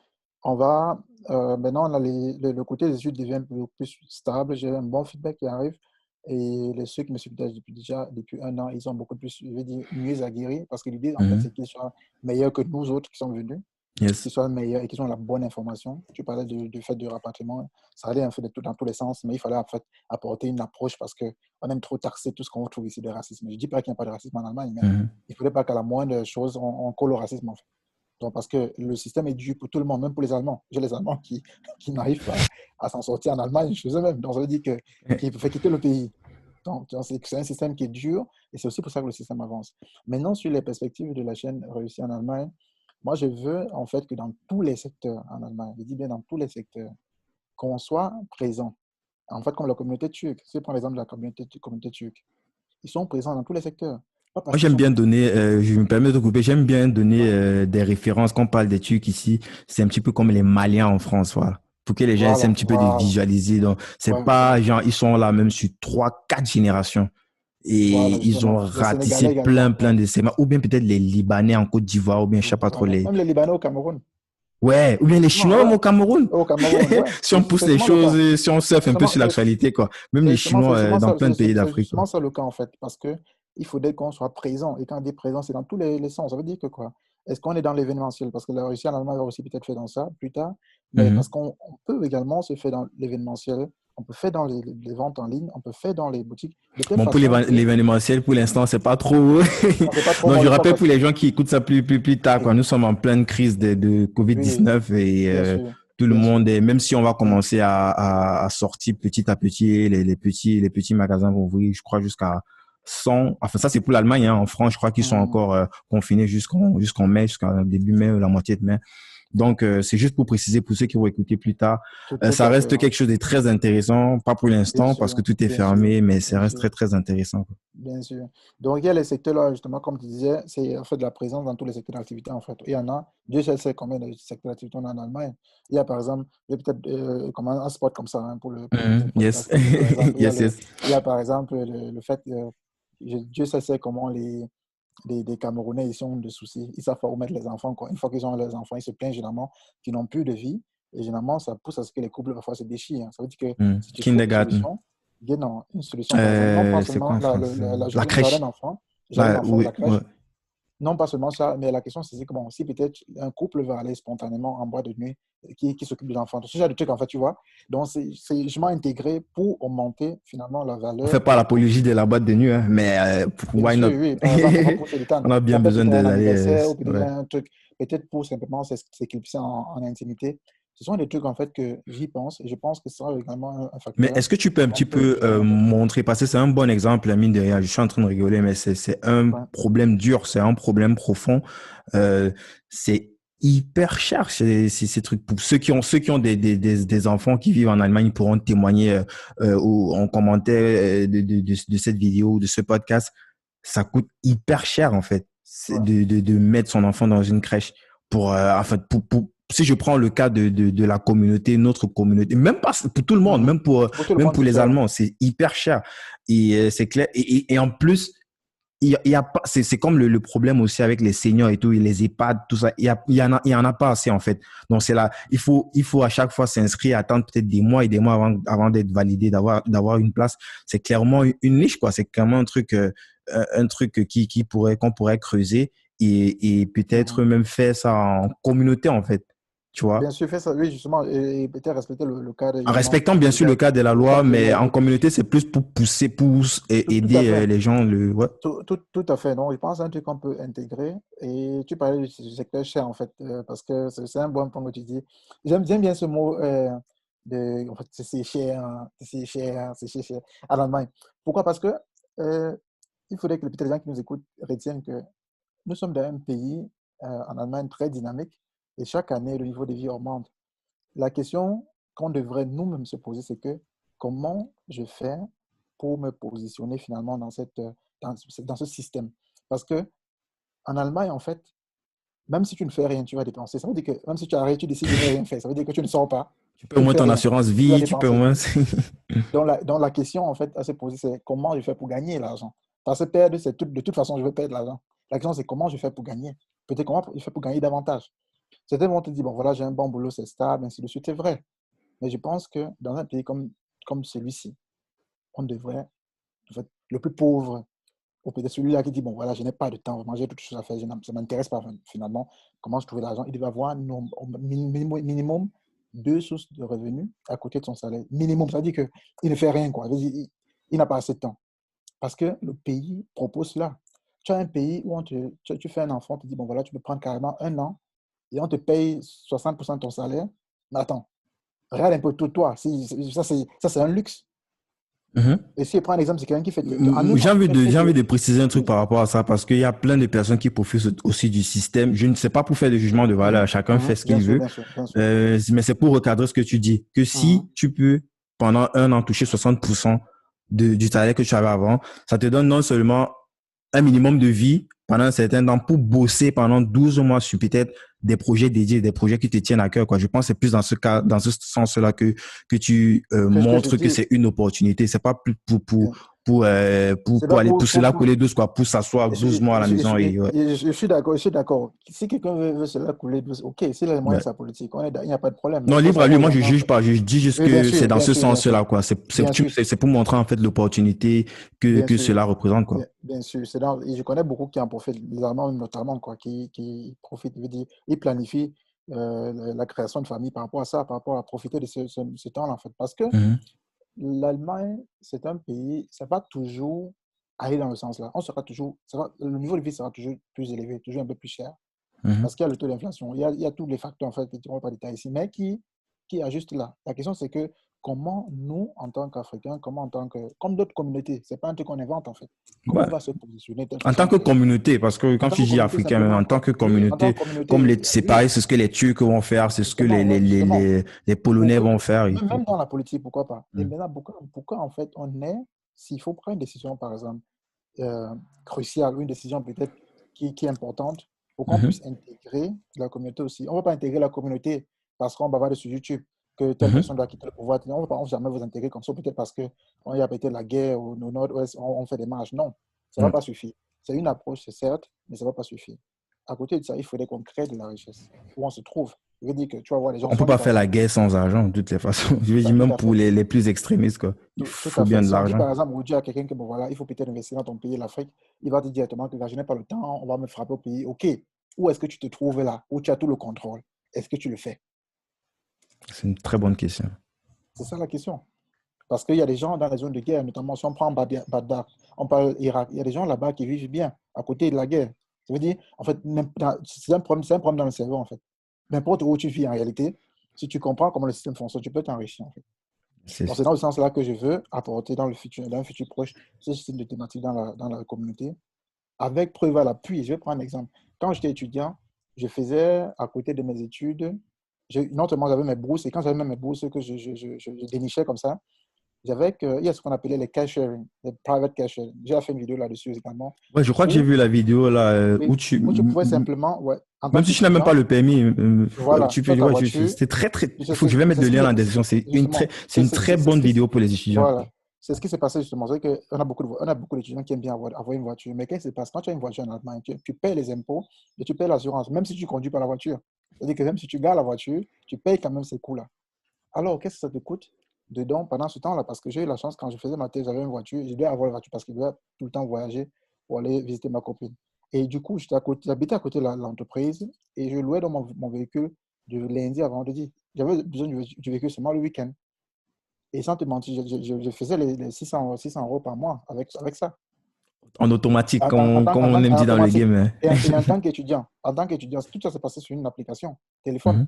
on va, maintenant, on a le côté des études devient plus stable, j'ai un bon feedback qui arrive, et ceux qui me suivent déjà depuis 1 an, ils sont beaucoup plus, je vais dire, mieux aguerris, parce que l'idée, en fait, c'est qu'ils soient meilleurs que nous autres qui sommes venus, Yes. qu'ils soient meilleurs et qu'ils ont la bonne information. Tu parlais du fait du rapatriement, ça allait un peu dans tous les sens, mais il fallait en fait apporter une approche parce qu'on aime trop taxer tout ce qu'on trouve ici de racisme. Je ne dis pas qu'il n'y a pas de racisme en Allemagne, mais Mhm. il ne faudrait pas qu'à la moindre chose, on colle au racisme en fait. Donc, parce que le système est dû pour tout le monde, même pour les Allemands. J'ai les Allemands qui n'arrivent pas à s'en sortir en Allemagne chez eux-mêmes. Donc, ça veut dire qu'il faut quitter le pays. Donc, c'est un système qui est dur et c'est aussi pour ça que le système avance. Maintenant, sur les perspectives de la chaîne réussie en Allemagne, Moi, je veux en fait que dans tous les secteurs en Allemagne, je dis bien dans tous les secteurs, qu'on soit présent. En fait, comme la communauté turque, si je prends l'exemple de la communauté turque, ils sont présents dans tous les secteurs. Pas parce Moi, qu'ils j'aime sont bien musulmans. donner, je me permets de couper, j'aime bien donner Ouais. des références. Quand on parle des Turcs ici, c'est un petit peu comme les Maliens en France, voilà. Pour que les gens essaient un Voilà, petit peu de voilà. visualiser. Donc, Ouais, c'est pas voilà. genre, ils sont là même sur 3, 4 générations. Voilà, Et ils ont justement. Les ratissé Sénégalais également. plein Ouais. de schémas. Ou bien peut-être les Libanais en Côte d'Ivoire, ou bien je sais pas trop Voilà. les. Même les Libanais au Cameroun. Ouais, ou bien les Justement, Chinois ouais. même au Cameroun. Au Cameroun, ouais. Si on pousse C'est les justement le cas. choses, si on surfe un peu Justement, sur l'actualité, quoi. Même les c'est Chinois justement dans ça, plein de pays c'est d'Afrique, quoi. justement ça le cas en fait, parce que il faudrait qu'on soit présent. Et quand on dit présent, c'est dans tous les sens. Ça veut dire que quoi? Est-ce qu'on est dans l'événementiel? Parce que la Russie en Allemagne va aussi peut-être faire dans ça plus tard, mais parce Mhm. qu'on peut également se faire dans l'événementiel, on peut faire dans les ventes en ligne, on peut faire dans les boutiques, de telle Bon, pour façon que l'événementiel, pour l'instant, c'est pas trop. on ne fait pas trop Donc, moi je le crois rappelle parce pour que les gens qui écoutent ça plus tard, quoi. oui, Nous sommes en pleine crise de oui, Covid-19 et bien sûr, tout le bien sûr. monde est, même si on va Ouais. commencer à sortir petit à petit, les petits magasins vont ouvrir, je crois, jusqu'à 100. Enfin, ça, c'est pour l'Allemagne, hein. En France, je crois qu'ils sont Mhm. encore confinés jusqu'en mai, jusqu'à début mai, la moitié de mai. Donc, c'est juste pour préciser pour ceux qui vont écouter plus tard. Tout Ça à fait, reste ouais. quelque chose de très intéressant, pas pour Bien l'instant parce que sûr, tout est bien sûr, fermé, mais ça bien reste sûr. très intéressant, quoi. Bien sûr. Donc, il y a les secteurs là, justement, comme tu disais, c'est en fait de la présence dans tous les secteurs d'activité, en fait. Il y en a, Dieu seul sait combien de secteurs d'activité on a en Allemagne. Il y a, par exemple, il y a peut-être comme un spot comme ça, hein, pour le Mhm. Yes. podcaster. Par exemple, Yes, yes. il y a, par exemple, le fait que Dieu seul sait comment les Camerounais, ils ont des soucis. Ils savent pas où mettre les enfants, quoi. Une fois qu'ils ont leurs enfants, ils se plaignent généralement qu'ils n'ont plus de vie. Et généralement, ça pousse à ce que les couples, parfois, se déchirent, hein. Ça veut dire que Mhm. si tu trouves une Kindergarten. solution, bien non, une solution, par exemple, non pas C'est quoi seulement en français? La jardin crèche. d'enfants, jardin d'enfants ou Oui, la ouais. crèche, non pas seulement ça, mais la question, c'est que bon, si peut-être un couple va aller spontanément en boîte de nuit, qui s'occupe de l'enfant, ce genre de trucs, en fait, tu vois. Donc, c'est justement intégré pour augmenter finalement la On fait valeur pas l'apologie de la boîte de nuit, hein, mais bien why not? sûr, oui. Par exemple, on va pousser le temps. On a bien Ça peut être besoin pour un d'aller. anniversaire ou peut-être Ouais. un truc, peut-être pour simplement s'éclipser en intimité. Ce sont des trucs, en fait, que j'y pense et je pense que ça sera également un Mais facteur est-ce que tu peux un qu'on petit peut peu justement faire. montrer, parce que c'est un bon exemple, mine de rien, je suis en train de rigoler, mais c'est un Ouais, problème dur, c'est un problème profond. Euh, c'est hyper cher ces trucs. Pour ceux qui ont des enfants qui vivent en Allemagne, ils pourront témoigner en commentaire de cette vidéo, de ce podcast. Ça coûte hyper cher, en fait, c'est ouais. de mettre son enfant dans une crèche enfin, si je prends le cas de la communauté, notre communauté, même pas pour tout le monde, Mhm. Pour tout le même monde, pour c'est les cher. Allemands, c'est hyper cher. Et c'est clair. Et en plus, il y a pas, c'est comme le problème aussi avec les seniors et tout, et les EHPAD, tout ça. Il y en a pas assez, en fait. Donc, c'est là, il faut à chaque fois s'inscrire, attendre peut-être des mois et des mois avant d'être validé, d'avoir une place. C'est clairement une niche, quoi. C'est clairement un truc qu'on pourrait creuser et peut-être Mhm. même faire ça en communauté, en fait. Tu Bien vois? sûr, fait ça, oui, justement, et peut-être respecter le cadre En également respectant bien sûr le cadre de la le loi, cadre de mais loi, en oui. communauté, c'est plus pour pousser, et Tout à aider fait. les gens, ouais. Tout à fait, non, je pense que c'est un truc qu'on peut intégrer. Et tu parlais du secteur cher, en fait, parce que c'est un bon point que tu dis. J'aime bien ce mot en fait, c'est cher, hein, c'est cher, c'est cher à l'Allemagne. Pourquoi? Parce que euh, il faudrait que peut-être les gens qui nous écoutent retiennent que nous sommes dans un pays, en Allemagne, très dynamique et chaque année, le niveau de vie augmente. La question qu'on devrait nous-mêmes se poser, c'est que comment je fais pour me positionner finalement dans ce système? Parce que en Allemagne, en fait, même si tu ne fais rien, tu vas dépenser. Ça veut dire que même si tu arrêtes, tu décides de ne rien faire. Ça veut dire que tu ne sors pas, Tu peux tu au ne moins fais ton rien, assurance tu vas vie, tu peux au dépenser. moins. Donc la question, en fait, à se poser, c'est comment je fais pour gagner l'argent? Parce que perdre, c'est de toute façon, je vais perdre l'argent. La question, c'est comment je fais pour gagner? Peut-être comment je fais pour gagner davantage. Certains vont te dire, bon, voilà, j'ai un bon boulot, c'est stable, ainsi de suite. C'est vrai. Mais je pense que dans un pays comme celui-ci, on devrait, en fait, le plus pauvre, ou peut-être celui-là qui dit, bon, voilà, je n'ai pas de temps, vraiment, j'ai toutes choses à faire, ça ne m'intéresse pas finalement, comment je trouve l'argent, il devait avoir au minimum deux sources de revenus à côté de son salaire. Minimum, ça veut dire qu'il ne fait rien, quoi. Il n'a pas assez de temps. Parce que le pays propose cela. Tu as un pays où tu fais un enfant, tu dis, bon, voilà, tu peux prendre carrément un an et on te paye 60% de ton salaire. Mais attends, regarde un peu tout toi. Ça, c'est un luxe. Mhm. Et si je prends un exemple, c'est quelqu'un qui fait... En une J'ai envie entreprise, de préciser un truc par rapport à ça parce qu'il y a plein de personnes qui profitent aussi du système. Je ne sais pas pour faire de jugement de valeur, chacun fait ce qu'il veut, bien sûr, bien sûr. mais c'est pour recadrer ce que tu dis, que Mhm. si tu peux pendant un an toucher 60% du salaire que tu avais avant, ça te donne non seulement un minimum de vie pendant un certain temps pour bosser pendant 12 mois sur peut-être des projets dédiés, des projets qui te tiennent à cœur, quoi. Je pense que c'est plus dans ce cas, dans ce sens-là que tu Que je montres que dis, c'est une opportunité. C'est pas plus bien. C'est pour pas aller pousser la pour, couler douce, quoi, pour s'asseoir 12 mois à la maison et, ouais. je suis d'accord, je suis d'accord. Si quelqu'un veut se la couler, ok, s'il a les moyens, Ouais. sa politique, il n'y a pas de problème. Mais Non, il faut libre à lui, savoir moi je également juge que, pas, je dis juste oui, que c'est dans ce bien sûr, sens-là, quoi. bien sûr, C'est pour montrer en fait l'opportunité bien que sûr, cela représente, quoi. bien sûr. Et je connais beaucoup qui en profitent, les Allemands notamment, quoi, qui profitent, je veux dire, ils planifient la création de famille par rapport à ça, par rapport à profiter de ce temps-là, en fait. Parce que Mhm. l'Allemagne, c'est un pays, ça va toujours aller dans le sens-là. Le niveau de vie sera toujours plus élevé, toujours un peu plus cher, Mhm. parce qu'il y a le taux d'inflation, il y a tous les facteurs, en fait, que on ne va pas détailler ici, mais qui ajustent là. La question, c'est que comment nous, en tant qu'Africains, comme d'autres communautés, c'est pas un truc qu'on invente, en fait, comment Ouais. on va se positionner telle En tant façon que que, communauté, parce que en quand tant tu que dis communauté, africain, même en simplement, tant que oui, en tant communauté, que communauté, c'est oui, pareil, c'est ce que les Turcs vont faire, c'est ce que justement, ouais, justement, les ou Polonais que, vont faire et tout. même dans la politique, pourquoi pas? Et Mhm. maintenant, pourquoi en fait, s'il faut prendre une décision, par exemple, euh, cruciale, ou une décision peut-être qui est importante, pour qu'on Mhm. puisse intégrer la communauté aussi. On ne va pas intégrer la communauté parce qu'on bavarde sur YouTube que telle Mhm. personne doit quitter le pouvoir. On ne va pas jamais vous intégrer comme ça, peut-être parce qu'il y a peut-être la guerre au nord-ouest, on fait des marches. Non, ça ne va Mhm. pas suffire. C'est une approche, c'est certes, mais ça ne va pas suffire. À côté de ça, il faudrait qu'on crée de la richesse, où on se trouve. Je veux dire que tu vas voir, les gens On peut sont pas libres. faire la guerre sans argent, de toutes les façons. Je veux dire, Tout même à pour fait. les plus extrémistes, quoi. Il Tout faut à bien fait. de Si on dit l'argent. par exemple aujourd'hui à quelqu'un que bon, voilà, il faut peut-être investir dans ton pays, l'Afrique, il va te dire directement que je n'ai pas le temps, on va me frapper au pays. OK, où est-ce que tu te trouves là, où tu as tout le contrôle? Est-ce que tu le fais? C'est une très bonne question. C'est ça la question. Parce qu'il y a des gens dans les zones de guerre, notamment si on prend Bagdad, on parle Irak, il y a des gens là-bas qui vivent bien à côté de la guerre. Ça veut dire, en fait, c'est un problème dans le cerveau, en fait. N'importe où tu vis en réalité, si tu comprends comment le système fonctionne, tu peux t'enrichir, en fait. Donc, C'est c'est dans ce sens-là que je veux apporter dans un futur proche, ce style de thématique dans la communauté, avec preuve à l'appui. Je vais prendre un exemple. Quand j'étais étudiant, je faisais à côté de mes études, non seulement j'avais mes bourses, et quand j'avais même mes bourses que je dénichais comme ça, il y a ce qu'on appelait les cash sharing, les private cash sharing. J'ai fait une vidéo là-dessus également, Ouais, je crois que j'ai où, vu la vidéo là oui, où tu pouvais simplement, ouais, en tant même si tu n'as même pas qu'étudiant, le permis, voilà, tu tu peux, as ta ouais, voiture, c'est très, très, c'est il faut que je vais mettre c'est le ce qui lien dans s'est la description. justement, C'est une très c'est ce bonne qui vidéo pour les étudiants. voilà. C'est ce qui s'est passé justement. C'est qu'on a on a beaucoup d'étudiants qui aiment bien avoir une voiture. Mais qu'est-ce qui se passe? Quand tu as une voiture en Allemagne, tu payes les impôts et tu payes l'assurance, même si tu ne conduis pas la voiture. C'est-à-dire que même si tu gares la voiture, tu payes quand même ces coûts-là. Alors, qu'est-ce que ça te coûte dedans pendant ce temps-là? Parce que j'ai eu la chance, quand je faisais ma thèse, j'avais une voiture. Je devais avoir une voiture parce que je devais tout le temps voyager pour aller visiter ma copine. Et du coup, j'habitais à côté de l'entreprise et je louais dans mon véhicule de lundi à vendredi. J'avais besoin du véhicule seulement le week-end. Et sans te mentir, je faisais les 600 euros par mois avec ça. En automatique, comme En on tant aime en dire dans le automatique. game, hein. Et en tant qu'étudiant, tout ça s'est passé sur une application, téléphone. Mhm.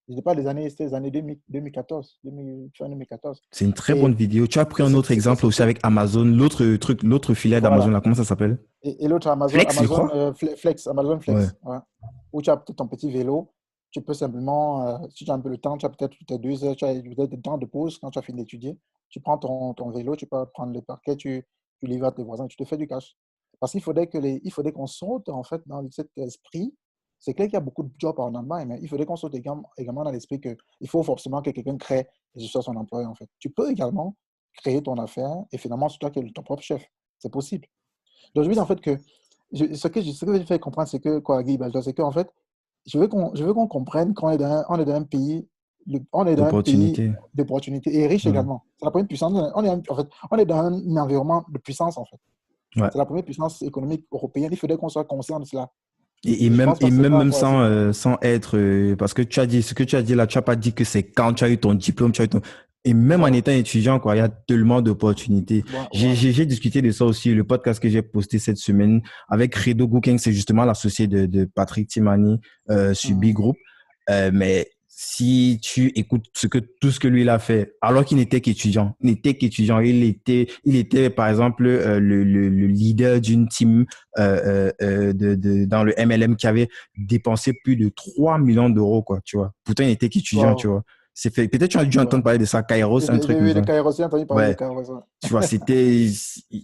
Je dis pas c'était les années 2014, fin 2014. C'est une très bonne Et, vidéo. Tu as pris et un autre exemple aussi avec Amazon, l'autre truc, l'autre filiale d'Amazon voilà. là, comment ça s'appelle? Et l'autre, Flex, je crois. Amazon Ouais. Flex, ouais. Où tu as peut-être ton petit vélo, tu peux simplement, si tu as un peu le temps, tu as peut-être tes 2 heures, tu as peut-être des temps de pause quand tu as fini d'étudier, tu prends ton vélo, tu peux prendre le parquet, tu livres à tes voisins, tu te fais du cash. Parce il faudrait qu'on saute en fait dans cet esprit. C'est clair qu'il y a beaucoup de jobs en Allemagne, mais il faudrait qu'on saute également dans l'esprit qu'il faut forcément que quelqu'un crée et soit son employeur en fait. Tu peux également créer ton affaire et finalement c'est toi qui es ton propre chef. C'est possible. Donc, je veux dire en fait que ce que je fais comprendre, c'est que, quoi, Guy Baldo, c'est qu'en fait, je veux qu'on comprenne on est dans un pays, on est dans un pays D'opportunité. d'opportunités et riche Ouais. également. C'est la première puissance. En fait, on est dans un environnement de puissance, en fait. Ouais. C'est la première puissance économique européenne. Il faudrait qu'on soit conscient de cela. Et Et je pense pas et que c'est pas, même ouais, c'est, sans être, parce que tu as dit, ce que tu as dit là, tu n'as pas dit que c'est quand tu as eu ton diplôme, tu as eu ton, et même en voilà, étant étudiant, quoi, il y a tellement d'opportunités. voilà. J'ai discuté de ça aussi, le podcast que j'ai posté cette semaine avec Redo Gouking, c'est justement l'associé de Patrick Timani, sur Big Mhm, Group. Mais si tu écoutes tout ce que lui il a fait, alors qu'il n'était qu'étudiant, il était par exemple le leader d'une team dans le MLM qui avait dépensé plus de 3 millions d'euros, quoi, tu vois. Pourtant, il était qu'étudiant, tu Wow. vois. C'est fait. Peut-être tu as dû entendre Wow. parler de ça, Kairos, un truc comme Oui, ça. de Kairos, j'ai entendu parler de Ouais. Kairos. Tu vois,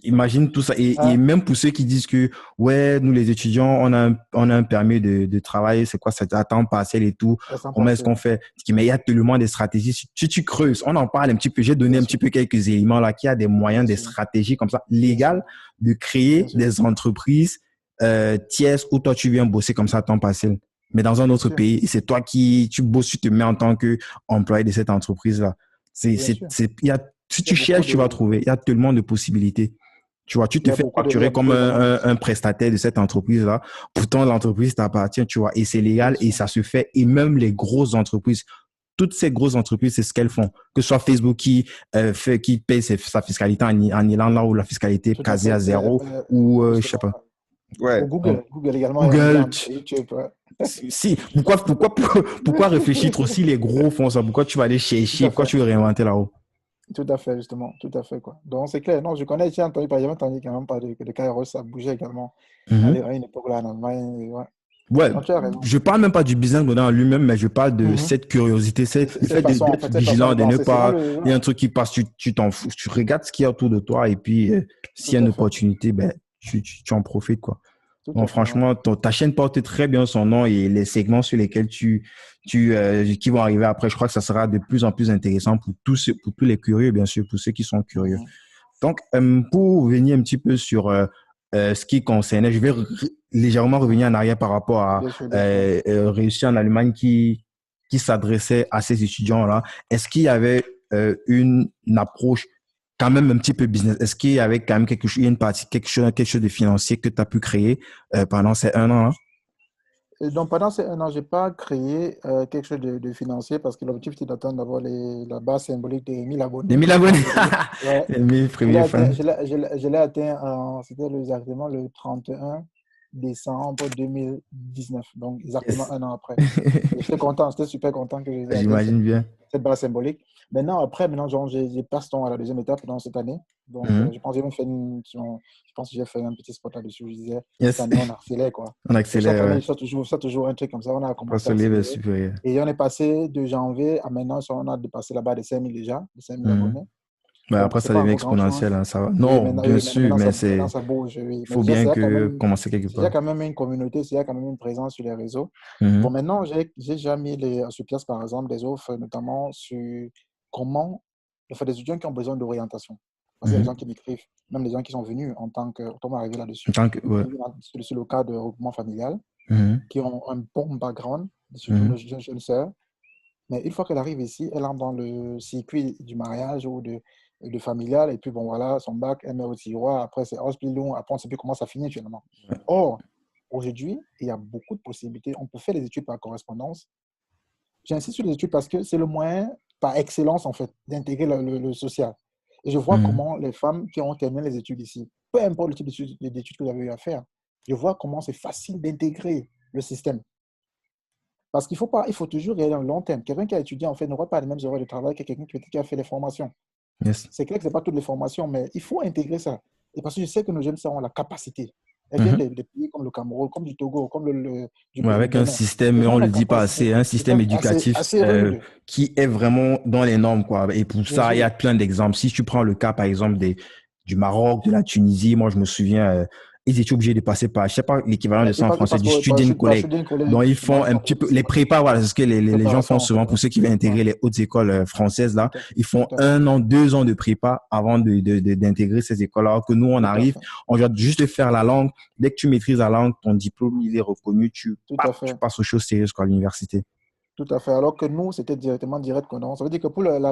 imagine tout ça. Et Ah, même pour ceux qui disent que, ouais, nous les étudiants, on a un permis de travail, c'est quoi, c'est à temps partiel et tout. à s'en Comment est-ce passer, qu'on fait? Mais il y a tellement des stratégies. Si tu creuses, on en parle un petit peu. J'ai donné bien un sûr, petit peu quelques éléments là, qu'il y a des moyens, bien des sûr, stratégies comme ça, bien sûr, légales, de bien créer sûr, des entreprises tierces où toi, tu viens bosser comme ça à temps partiel. Mais dans un bien autre sûr, pays, c'est toi tu bosses, tu te mets en tant qu'employé de cette entreprise-là. bien sûr. Si Il y a tu beaucoup cherches, tu vas de, trouver. Il y a tellement de possibilités. Tu vois, tu il te y a fais il y facturer a comme beaucoup d'avantages, un prestataire de cette entreprise-là. Pourtant, l'entreprise t'appartient, tu vois, et c'est bien légal et sûr, ça se fait. Et même les grosses entreprises, toutes ces grosses entreprises, c'est ce qu'elles font. Que ce soit Facebook qui paye sa fiscalité en Irlande, là où la fiscalité est tout à casée à fait. zéro, ou je sais Justement, pas. Ouais. ou Google également est un Google, exemple. Et YouTube, ouais. si, pourquoi réfléchir trop si les gros font ça? Pourquoi tu vas aller Tout chercher? à Pourquoi fait. tu veux réinventer là-haut? Tout à fait, justement. Tout à fait, quoi. Donc, c'est clair. Non, je connais, j'ai entendu parler, j'ai entendu quand même parler de Kairos, ça bougeait également Mhm. à une époque là en Allemagne. Ouais. Ouais, Donc, tu as raison. je parle même pas du business model en lui-même, mais je parle de Mhm. cette curiosité, c'est le fait En d'être fait, cette façon vigilant, de de ne penser, c'est dans pas, le. il y a Voilà. un truc qui passe, tu t'en fous, tu regardes ce qu'il y a autour de toi et puis s'il y Tout a une à fait. opportunité, ben tu en profites quoi. Tout Donc à fait, ouais. franchement, ta chaîne porte très bien son nom et les segments sur lesquels qui vont arriver après, je crois que ça sera de plus en plus intéressant pour tous les curieux, bien sûr, pour ceux qui sont curieux. Mhm. Donc, pour revenir un petit peu sur ce qui concernait, je vais légèrement revenir en arrière par rapport à Bien sûr, bien sûr. réussir en Allemagne qui s'adressait à ces étudiants-là. Est-ce qu'il y avait une approche quand même un petit peu business? Est-ce qu'il y avait quand même une partie, quelque chose de financier que tu as pu créer pendant ces 1 an-là? Et donc, pendant ces 1 an, je n'ai pas créé quelque chose de financier parce que l'objectif était d'atteindre d'abord la base symbolique des 1000 Les abonnés. 1000 Je abonnés, pense que ouais, les 1000 premiers fans. je l'ai atteint, c'était exactement le 31 décembre 2019, donc exactement Yes. 1 an après. Et j'étais content, j'étais super content que j'ai atteint J'imagine bien. cette base symbolique. Maintenant, genre, je passe donc à la deuxième étape dans cette année. Donc, Mhm. je pense que j'ai même fait je pense que j'ai fait un petit spot là-dessus. Je disais, cette Yes. année, on accélère, quoi. On Et chaque accélère, année, ouais. il toujours un truc comme ça. On a Pas commencé sur à les accélérer. supérieurs. Et on est passé de janvier à maintenant, on a dépassé la barre des 5000 déjà, les 5000 Mhm. abonnés. Ben Bon, après, c'est ça pas devient encore exponentiel, grand-chose. hein, ça va. Non, bien Oui, sûr, mais maintenant, ça bouge. Oui. il Mais faut déjà, bien que commencer quelque c'est déjà part. quand même une communauté, c'est déjà quand même une présence sur les réseaux. Bon, Mhm, maintenant, j'ai déjà mis sur place, par exemple, des offres, notamment sur comment, enfin, des étudiants qui ont besoin d'orientation. Parce qu'il y a des mhm. gens qui m'écrivent, même des gens qui sont venus en tant que, comment arriver En là-dessus, tant que, ouais. sur le cas de regroupement familial, Mhm, qui ont un bon background, surtout mhm. nos jeunes sœurs. Mais une fois qu'elle arrive ici, elle entre dans le circuit du mariage ou de familial, et puis bon, voilà, son bac, elle met au tiroir, après c'est hospital, après on ne sait plus comment ça finit finalement. Or, aujourd'hui, il y a beaucoup de possibilités. On peut faire des études par correspondance. J'insiste sur les études parce que c'est le moyen par excellence, en fait, d'intégrer le social. Et je vois Mhm. comment les femmes qui ont terminé les études ici, peu importe le type d'études que vous avez eu à faire, je vois comment c'est facile d'intégrer le système. Parce qu'il faut pas, il faut toujours regarder dans le long terme. Quelqu'un qui a étudié, en fait, n'aura pas les mêmes horaires de travail que quelqu'un qui a fait les formations. Yes. C'est clair que ce n'est pas toutes les formations, mais il faut intégrer ça. Et parce que je sais que nos jeunes sœurs ont la capacité. Elles viennent Mhm. des pays comme le Cameroun, comme du Togo, comme Ouais, le avec un Bénin. système, Elles on ont le la dit pas capacité, assez, un système système éducatif assez rude, qui est vraiment dans les normes, quoi. Et pour bien ça, il y sûr. a plein d'exemples. Si tu prends le cas, par exemple, du Maroc, de la Tunisie, moi, je me souviens, ils étaient obligés de passer par, je sais pas l'équivalent de Ils ça en passent, ils français, passent du student par collègue. student Donc, collègue, ils justement, font ils un font petit pour peu, les prépas, voilà, c'est ce que les gens préparation, font en fait. souvent Ouais. pour ceux qui veulent Ouais. intégrer les hautes écoles françaises, là. Tout à fait, Ils font tout à fait, 1 an, 2 ans de prépa avant d'intégrer ces écoles. Alors que nous, on tout à arrive, fait, on doit juste faire la langue. Dès que tu maîtrises la langue, ton diplôme, il est reconnu, tout à tu fait. passes aux choses sérieuses, quoi, à l'université. Tout à fait. Alors que nous, c'était directement direct codant. Ça veut dire que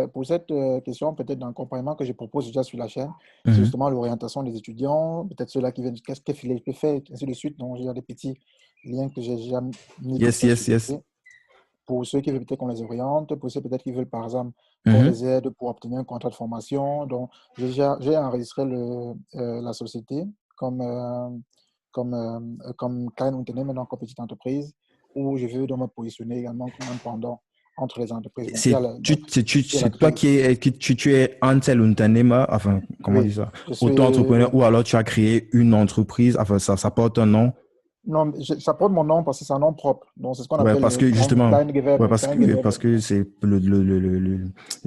pour cette question, peut-être d'accompagnement que je propose déjà sur la chaîne, c'est Mhm. justement l'orientation des étudiants, peut-être ceux-là qui viennent, qu'est-ce qu'il peut faire, ainsi de suite. Donc, il y a des petits liens que j'ai déjà mis comme Yes, ça yes, sur yes. pied. Pour ceux qui veulent peut-être qu'on les oriente, pour ceux peut-être qui veulent, par exemple, qu'on Mhm. les aide pour obtenir un contrat de formation. Donc, j'ai enregistré la société comme, euh, comme Klein Unternehmen, donc comme petite entreprise, où je veux donc me positionner également comme un pendant entre les entreprises. Donc, il y a il y a C'est toi tu es Antelunternehmer, enfin, comment on dit oui, ça? je suis, Auto-entrepreneur, oui. ou alors tu as créé une entreprise, enfin, ça porte un nom. Non, ça porte mon nom parce que c'est un nom propre. Donc, c'est ce qu'on Ouais, appelle parce le que justement, ouais, Kleingewerbe. parce Kleingewerbe. que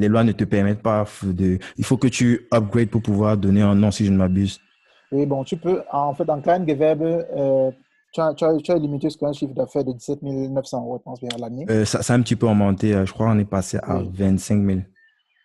les lois ne te permettent pas il faut que tu upgrades pour pouvoir donner un nom, si je ne m'abuse. Oui, bon, tu peux, en fait, en Kleingewerbe, tu as limité ce qu'un chiffre d'affaires de 17 900 euros, je pense bien, à l'année. Ça a un petit peu augmenté, je crois qu'on est passé à Oui. 25 000.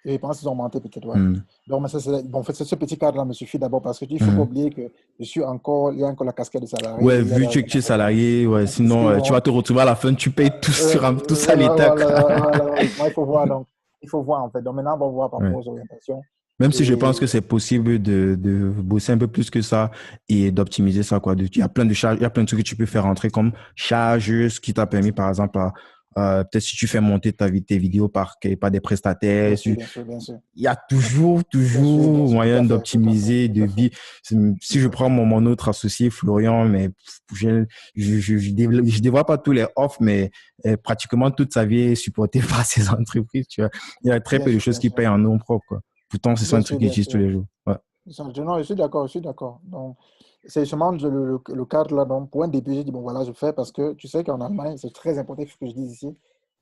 Et je pense qu'ils ont augmenté peut-être, ouais. Hmm. Donc, mais ça, bon, en fait, ce petit cadre-là me suffit d'abord parce qu'il ne faut pas Mhm. oublier que il y a encore la casquette de salarié, Ouais, il y a vu la, que tu es salarié, ouais, tout ce qui sinon, tu vas vont. te retrouver à la fin, tu payes tout ça à l'État, quoi. Voilà, justement, il faut voir, donc, il faut voir, en fait. Donc, maintenant, on va voir par Ouais. rapport aux orientations. Même si je pense Et que c'est possible de bosser un peu plus que ça et d'optimiser ça, quoi. Il y a plein de charges, il y a plein de trucs que tu peux faire entrer comme charge, ce qui t'a permis, par exemple, peut-être si tu fais monter tes vidéos par des prestataires, bien sûr, bien sûr, bien sûr. il y a Bien toujours sûr, tout moyen à fait, tout à fait, d'optimiser, tout à fait, si je tout à prends fait. mon autre associé, Florian, mais je dévoile pas tous les offres, mais pratiquement toute sa vie est supportée par ces entreprises, tu vois. Il y a très Bien peu de sûr, choses bien qui sûr. payent en nom propre, quoi. Pourtant, ce sont Bien des trucs sûr, qu'ils bien utilisent tous sûr. les jours. Ouais. Non, je suis d'accord, je suis d'accord. Donc, c'est justement le cadre là. Donc, pour un début, j'ai dit, bon, voilà, je fais parce que tu sais qu'en Allemagne, c'est très important ce que je dis ici.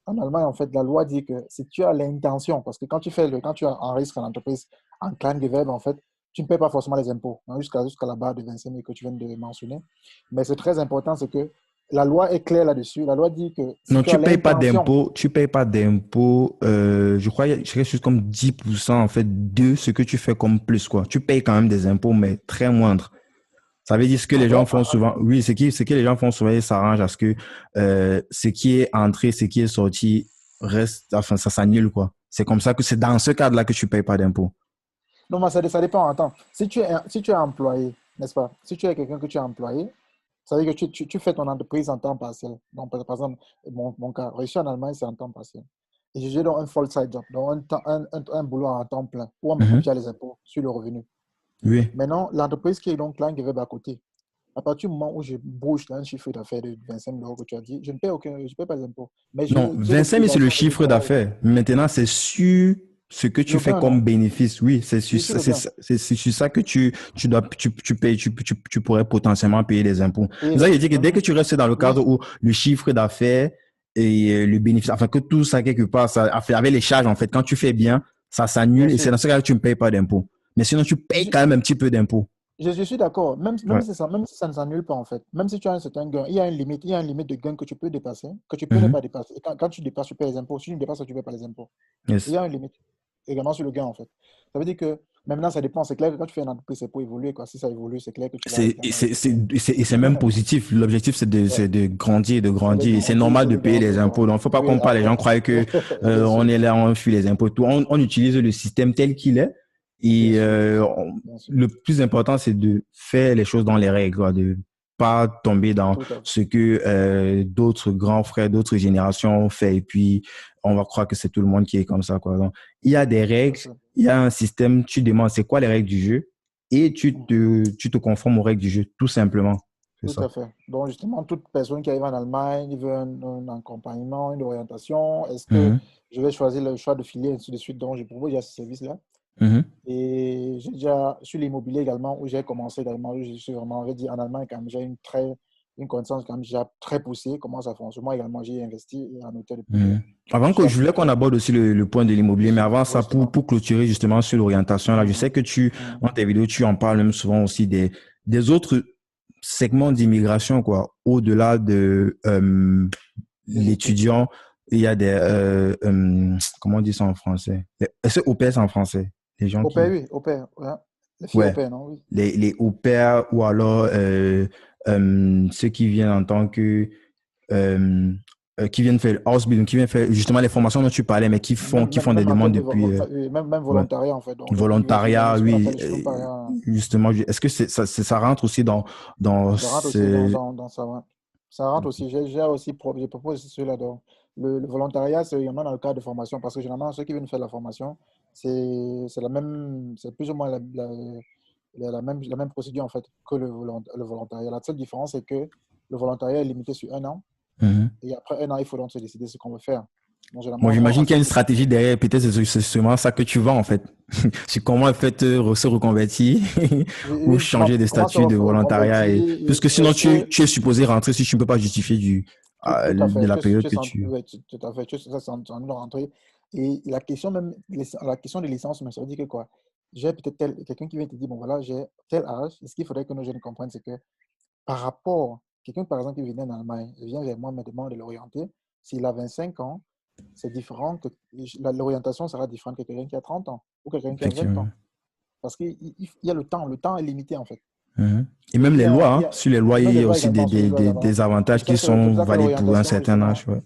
En Allemagne, en fait, la loi dit que si tu as l'intention, parce que quand tu enregistres une entreprise en Kleingewerbe, en fait, tu ne payes pas forcément les impôts, hein, jusqu'à la barre de 25 000 que tu viens de mentionner. Mais c'est très important, c'est que la loi est claire là-dessus. La loi dit que si Non, tu as l'intention, tu payes pas d'impôts, je crois, il y a quelque chose comme 10% en fait de ce que tu fais comme plus, quoi. Tu payes quand même des impôts, mais très moindres. Ça veut dire ce que ah les gens bon, font souvent. Oui, ce que les gens font souvent, ils s'arrangent à ce que ce qui est entré, ce qui est sorti reste, enfin, ça s'annule, quoi. C'est comme ça que c'est dans ce cadre-là que tu payes pas d'impôts. non, mais ça dépend. Attends, si tu es employé, n'est-ce pas? Si tu es quelqu'un que tu es employé, ça veut dire que tu fais ton entreprise en temps partiel. Donc, par exemple, mon cas, réussir en Allemagne, c'est en temps partiel. Et j'ai donc un full-side job, donc un boulot en temps plein, où on me Mhm. contient les impôts sur le revenu. Oui. Maintenant, l'entreprise qui est donc là, qui est à côté, à partir du moment où je bouge dans un chiffre d'affaires de 25 000 euros que tu as dit, je ne paie pas les impôts. Mais Non, j'ai 25 000, c'est le l'obligation de chiffre déclarer d'affaires. Maintenant, c'est sur ce que tu le fais gain, comme non? bénéfice. Oui, c'est sur, Oui, sur le gain. c'est sur ça que tu payes, tu pourrais potentiellement payer des impôts. Et Mais ça, je dis que dès que même, tu restes dans le cadre oui, où le chiffre d'affaires et le bénéfice, enfin, que tout ça, quelque part, ça, enfin, avec les charges, en fait, quand tu fais bien, ça bien s'annule et c'est sûr. dans ce cas que tu ne payes pas d'impôts. Mais sinon, tu payes quand même un petit peu d'impôts. Je suis d'accord, Ouais. même si ça ne s'annule pas en fait, même si tu as un certain gain, il y a une limite de gain que tu peux dépasser, que tu peux ne Mhm. pas dépasser. Et quand tu dépasses, tu payes les impôts. Si tu ne dépasses, tu ne payes pas les impôts. Il Yes. y a une limite également sur le gain en fait. Ça veut dire que maintenant ça dépend. C'est clair que quand tu fais une entreprise, c'est pour évoluer, quoi. Si ça évolue, c'est clair que tu vas également récupérer. Et c'est même positif. L'objectif, Ouais. c'est de grandir, de C'est de grandir. Et c'est grandir, normal c'est de de payer les grandir, impôts. quoi. Donc, faut pas Oui, qu'on parle. Les gens croient que, bien on sûr, est là, on fuit les impôts, tout. On utilise le système tel qu'il est. bien Et, sûr, bien sûr. le plus important, c'est de faire les choses dans les règles, quoi, de pas tomber dans Tout à fait. ce que, d'autres grands frères, d'autres générations ont fait. Et puis, on va croire que c'est tout le monde qui est comme ça, quoi. Donc, il y a des Tout à règles, fait. il y a un système, tu demandes c'est quoi les règles du jeu et Mhm. tu te conformes aux règles du jeu, tout simplement. C'est Tout ça. à fait. Donc, justement, toute personne qui arrive en Allemagne, il veut un accompagnement, une orientation. Est-ce que Mhm. je vais choisir le choix de filière, ainsi de suite. Donc, je propose déjà ce service-là. Mhm. Et j'ai déjà, sur l'immobilier également, où j'ai commencé également, où je suis vraiment, je dit, en Allemagne, quand même, j'ai une connaissance quand même déjà très poussée, comment ça fonctionne. Moi également, j'ai investi en hôtel de projet. Mhm. Avant Je que suis je voulais qu'on administrateur. aborde aussi le point de l'immobilier, mais avant Oui, ça, justement. pour clôturer justement sur l'orientation, là, je sais Mhm. que Mhm. dans tes vidéos, tu en parles même souvent aussi des autres segments d'immigration, quoi. Au-delà de Des études. l'étudiant, il y a comment on dit ça en français? C'est au pair, c'est en français? Les gens Au pair, qui, oui, au pair. Ouais. Les filles au ouais, pair, non? Oui. les au pair ou alors ceux qui viennent en tant que euh, qui viennent faire Ausbildung, qui viennent faire justement les formations dont tu parlais, mais qui font des Même en demandes termes depuis même ouais, volontariat, en fait. Donc, les qui veulent volontariat, ce qu'on oui, appelle le Schlumpariat. justement. Est-ce que ça rentre aussi dans Ça rentre aussi ce... dans ça. Ouais. Ça rentre aussi. Je propose cela. Donc, le volontariat, c'est également dans le cadre de formation. Parce que généralement, ceux qui viennent faire la formation, c'est plus ou moins la même procédure en fait que le volontariat. La seule différence, c'est que le volontariat est limité sur un an. Mhm. Et après un an, il faut donc se décider ce qu'on veut faire. Donc, Moi, généralement, j'imagine qu'il y a une stratégie derrière. Peut-être c'est sûrement ça que tu vends, en fait. C'est comment, en fait, se reconvertir ou oui, changer de comment se statut de volontariat. reconvertir? Puisque sinon, Est-ce que tu es supposé rentrer si tu ne peux pas justifier tout à de fait, la période que ouais, tout à fait, tu es en train de rentrer. Et la question même, la question de licence, mais ça veut dire que quoi? J'ai peut-être quelqu'un qui vient te dire, bon voilà, j'ai tel âge. Et ce qu'il faudrait que nos jeunes comprennent, c'est que par rapport, quelqu'un par exemple qui vient d'Allemagne, vient vers moi, me demande de l'orienter. S'il a 25 ans, c'est différent que l'orientation sera différente que quelqu'un qui a 30 ans ou quelqu'un qui a 20 effectivement. ans. Parce qu'il y a le temps est limité en fait. Mhm. Et Et même les lois, hein. Sur les lois, et il même les y a lois aussi également, sur les lois également. des avantages qui C'est sont pour ça que valides pour un l'orientation, certain âge. justement, Ouais.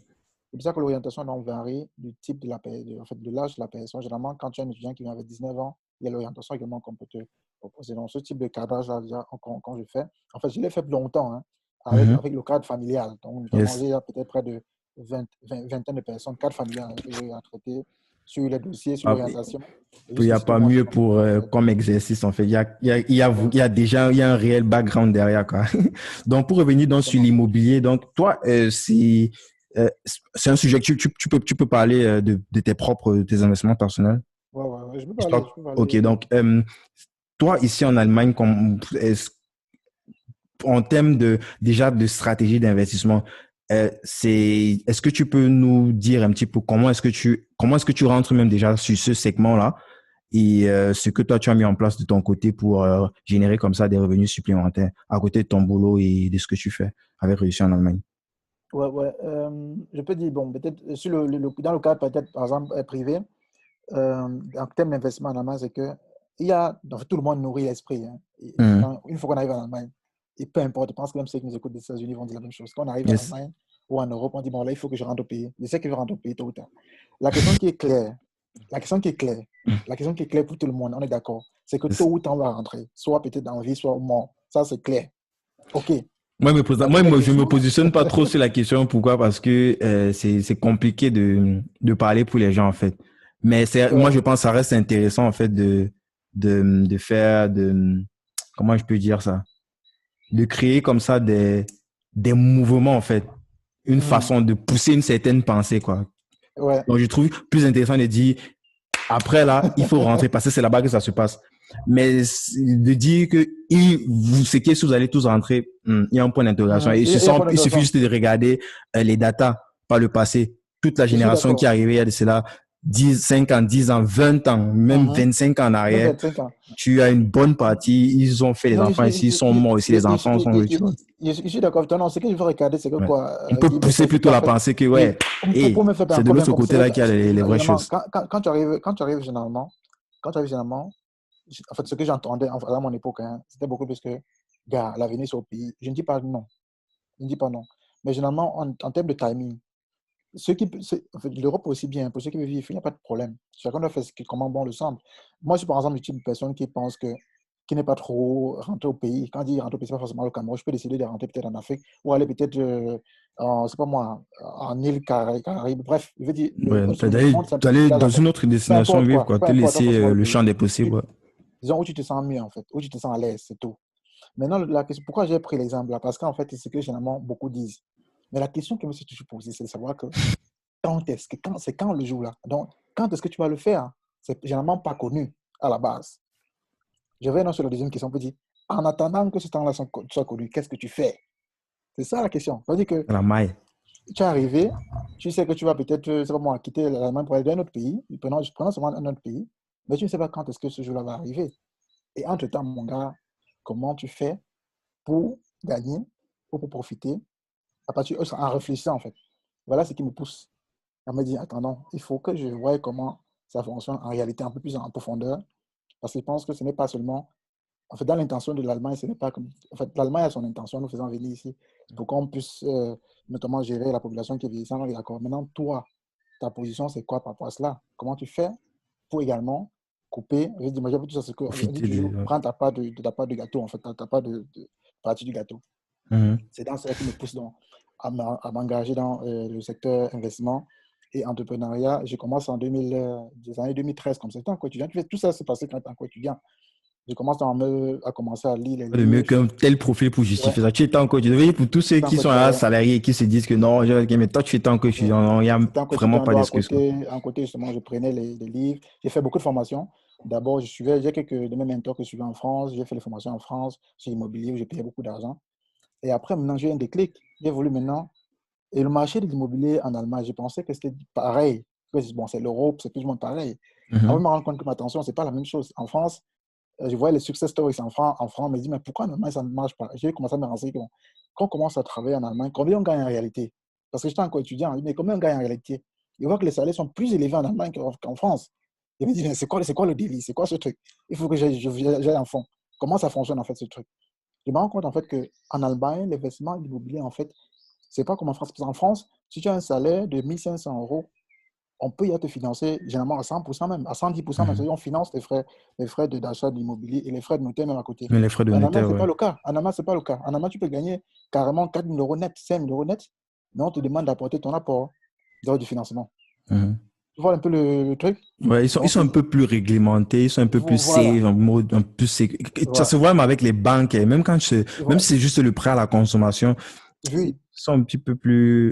c'est pour ça que l'orientation donc varie du type de la en fait, de l'âge de la personne. Généralement, quand tu es un étudiant qui vient avec 19 ans, il y a l'orientation également qu'on peut te proposer. Donc, ce type de cadrage-là, déjà, quand je fais, en fait, je l'ai fait longtemps, hein, Mhm. avec le cadre familial. Donc, notamment, Yes. j'ai peut-être près de 20 de personnes, cadre familial, hein, que j'ai eu à traiter sur les dossiers, sur Ah, l'orientation. Et il n'y a jusqu'ici, pas moi, je mieux suis pour, comme exercice, en fait. Il y a déjà il y a un réel background derrière, quoi. Donc, pour revenir donc, sur exactement. l'immobilier, donc, toi, c'est un sujet que tu peux parler de tes propres, tes investissements personnels. Ouais, ouais, ouais, je peux parler, Histoire, je peux parler. ok, donc, toi, ici en Allemagne, en termes déjà de stratégie d'investissement, est-ce que tu peux nous dire un petit peu comment est-ce que tu rentres même déjà sur ce segment-là et ce que toi tu as mis en place de ton côté pour générer comme ça des revenus supplémentaires à côté de ton boulot et de ce que tu fais avec réussi en Allemagne. Ouais, ouais. Je peux dire, bon, peut-être sur dans le cadre peut-être, par exemple, privé, en termes d'investissement en Allemagne, c'est que donc, tout le monde nourrit l'esprit. Hein. Mhm. Une fois qu'on arrive en Allemagne, et peu importe, je pense que même ceux qui nous écoutent des États-Unis vont dire la même chose. Quand on arrive en Yes. Allemagne ou en Europe, on dit, bon, là, il faut que je rentre au pays. Je sais que je rentre au pays tôt ou tard. La question qui est claire, la question qui est claire, la question qui est claire pour tout le monde, on est d'accord, c'est que tôt ou tard, on va rentrer. Soit peut-être dans la vie, soit mort. Ça, c'est clair. OK. La première Je me question, positionne pas trop sur la question. Pourquoi? Parce que c'est compliqué de parler pour les gens en fait. Mais moi ouais. je pense que ça reste intéressant en fait de faire comment je peux dire ça? De créer comme ça des mouvements en fait, une Mhm. façon de pousser une certaine pensée quoi. Ouais. Donc je trouve plus intéressant de dire après, là, il faut rentrer parce que c'est là-bas que ça se passe. Mais de dire que c'est que si vous allez tous rentrer, il y a un point d'interrogation. Mhm. Et pour Il suffit l'intéressant, juste de regarder les datas par le passé. Toute la je suis génération qui est d'accord. arrivée, il y a de cela 10, 5 ans, 10 ans, 20 ans, même Mhm. 25 ans en Même arrière. 25 ans. Tu as une bonne partie. Ils ont fait les Non, enfants ici, ils sont morts ici, les enfants sont riches. je suis d'accord avec toi. Non, ce que je veux regarder, c'est que Ouais. quoi, On peut Guy, pousser c'est plutôt qu'en la fait, pensée que, oui, ouais, pour et me faire c'est de encore bien l'autre comprendre, c'est côté-là que qu'il y a les vraies généralement, choses. quand tu arrives généralement, en fait, ce que j'entendais à mon époque, hein, c'était beaucoup plus que, gars, l'avenir, c'est au pays. Je ne dis pas non. Je ne dis pas non. Mais généralement, en termes de timing, en fait, l'Europe aussi bien, pour ceux qui veulent vivre, il n'y a pas de problème. Chacun doit faire comment bon le semble. Moi, je suis par exemple le type de personne qui pense qui n'est pas trop rentré au pays. Quand je dis rentrer au pays, c'est pas forcément le Cameroun. Je peux décider de rentrer peut-être en Afrique ou aller peut-être, c'est pas moi, en île Caraïbe. Bref, je veux dire, Ouais, le monde d'aller s'implique dans en fait. une autre destination vivre, quoi. Peu Te importe, pas laisser forcément le le pays. champ des possibles, ouais. Disons où tu te sens mieux en fait, où tu te sens à l'aise, c'est tout. Maintenant, la question, pourquoi j'ai pris l'exemple là? Parce qu'en fait, c'est ce que généralement beaucoup disent. Mais la question que je me suis toujours posée, c'est de savoir que c'est quand le jour là? Donc, quand est-ce que tu vas le faire? C'est généralement pas connu à la base. Je vais dans sur la deuxième question pour dire, en attendant que ce temps-là soit connu, qu'est-ce que tu fais? C'est ça la question. C'est-à-dire que La maille. tu es arrivé, tu sais que tu vas peut-être, c'est pas moi, quitter l'Allemagne pour aller dans un autre pays, prenons seulement un autre pays, mais tu ne sais pas quand est-ce que ce jour-là va arriver. Et entre-temps, mon gars, comment tu fais pour gagner ou pour profiter en réfléchissant en fait. Voilà ce qui me pousse à me dire, attends, non, il faut que je voie comment ça fonctionne en réalité un peu plus en profondeur, parce que je pense que ce n'est pas seulement, en fait, dans l'intention de l'Allemagne, ce n'est pas comme, en fait, l'Allemagne a son intention, nous faisant venir ici, pour qu'on puisse notamment gérer la population qui est vieillissante, on est d'accord. Maintenant, toi, ta position, c'est quoi par rapport à cela? Comment tu fais pour également couper, je dis, moi, j'avais tout ça, c'est qu'on dit Profiter de. toujours, Ouais. prends ta part de gâteau, en fait, ta part de partie du gâteau. Mhm. C'est dans cela qui me pousse donc à m'engager dans le secteur investissement et entrepreneuriat. Je commence en 2000, des années 2013 comme ça. Étant étudiant, tout ça s'est passé quand tu es encore étudiant. Je commence à commencer à lire les Le mieux livres. qu'un tel profil pour Ouais, justifier ça. Tu étais encore étudiant. Pour tous ceux tant qui que sont tu là, as, salariés et qui se disent que non, mais toi, tu étais encore ouais. étudiant. Non, il n'y a Tant que vraiment étudiant, pas donc d'excuse, quoi. à côté, justement, je prenais les livres. J'ai fait beaucoup de formations. D'abord, j'ai quelques de mes mentors que je suivais en France. J'ai fait les formations en France sur l'immobilier où j'ai payé beaucoup d'argent. Et après, maintenant, j'ai eu un déclic. J'ai voulu maintenant. Et le marché de l'immobilier en Allemagne, j'ai pensé que c'était pareil. Bon, c'est l'Europe, c'est plus ou moins pareil. Après, je Mhm. me rends compte que, mais attention, c'est pas la même chose. En France, je voyais les success stories en France, je me dis, mais pourquoi en Allemagne, ça ne marche pas? J'ai commencé à me renseigner. Quand on commence à travailler en Allemagne, combien on gagne en réalité? Parce que j'étais encore étudiant, mais combien on gagne en réalité? Je vois que les salaires sont plus élevés en Allemagne qu'en France. Et je me dis, mais c'est quoi le délit? C'est quoi ce truc? Il faut que j'aille en fond. Comment ça fonctionne en fait ce truc? Je me rends compte en fait qu'en Allemagne, l'investissement immobilier, en fait, c'est pas comme en France. Parce qu'en France, si tu as un salaire de 1 500 euros, on peut y être financé généralement à 100% même, à 110% même. Mhm. C'est-à-dire on finance les frais d'achat de l'immobilier et les frais de notaire même à côté. Mais les frais de Mais en Allemagne, notaire, ce n'est pas ouais. le cas. En Allemagne, c'est pas le cas. En Allemagne, tu peux gagner carrément 4 000 euros net, 5 000 euros net, mais on te demande d'apporter ton apport du financement. Mhm. Tu vois un peu le truc? Ouais, ils Donc, sont un peu plus réglementés, ils sont un peu plus voilà, safe, en mode un peu ça se voilà. voit même avec les banques, et même même Voilà. si c'est juste le prêt à la consommation, ils Oui, sont un petit peu plus,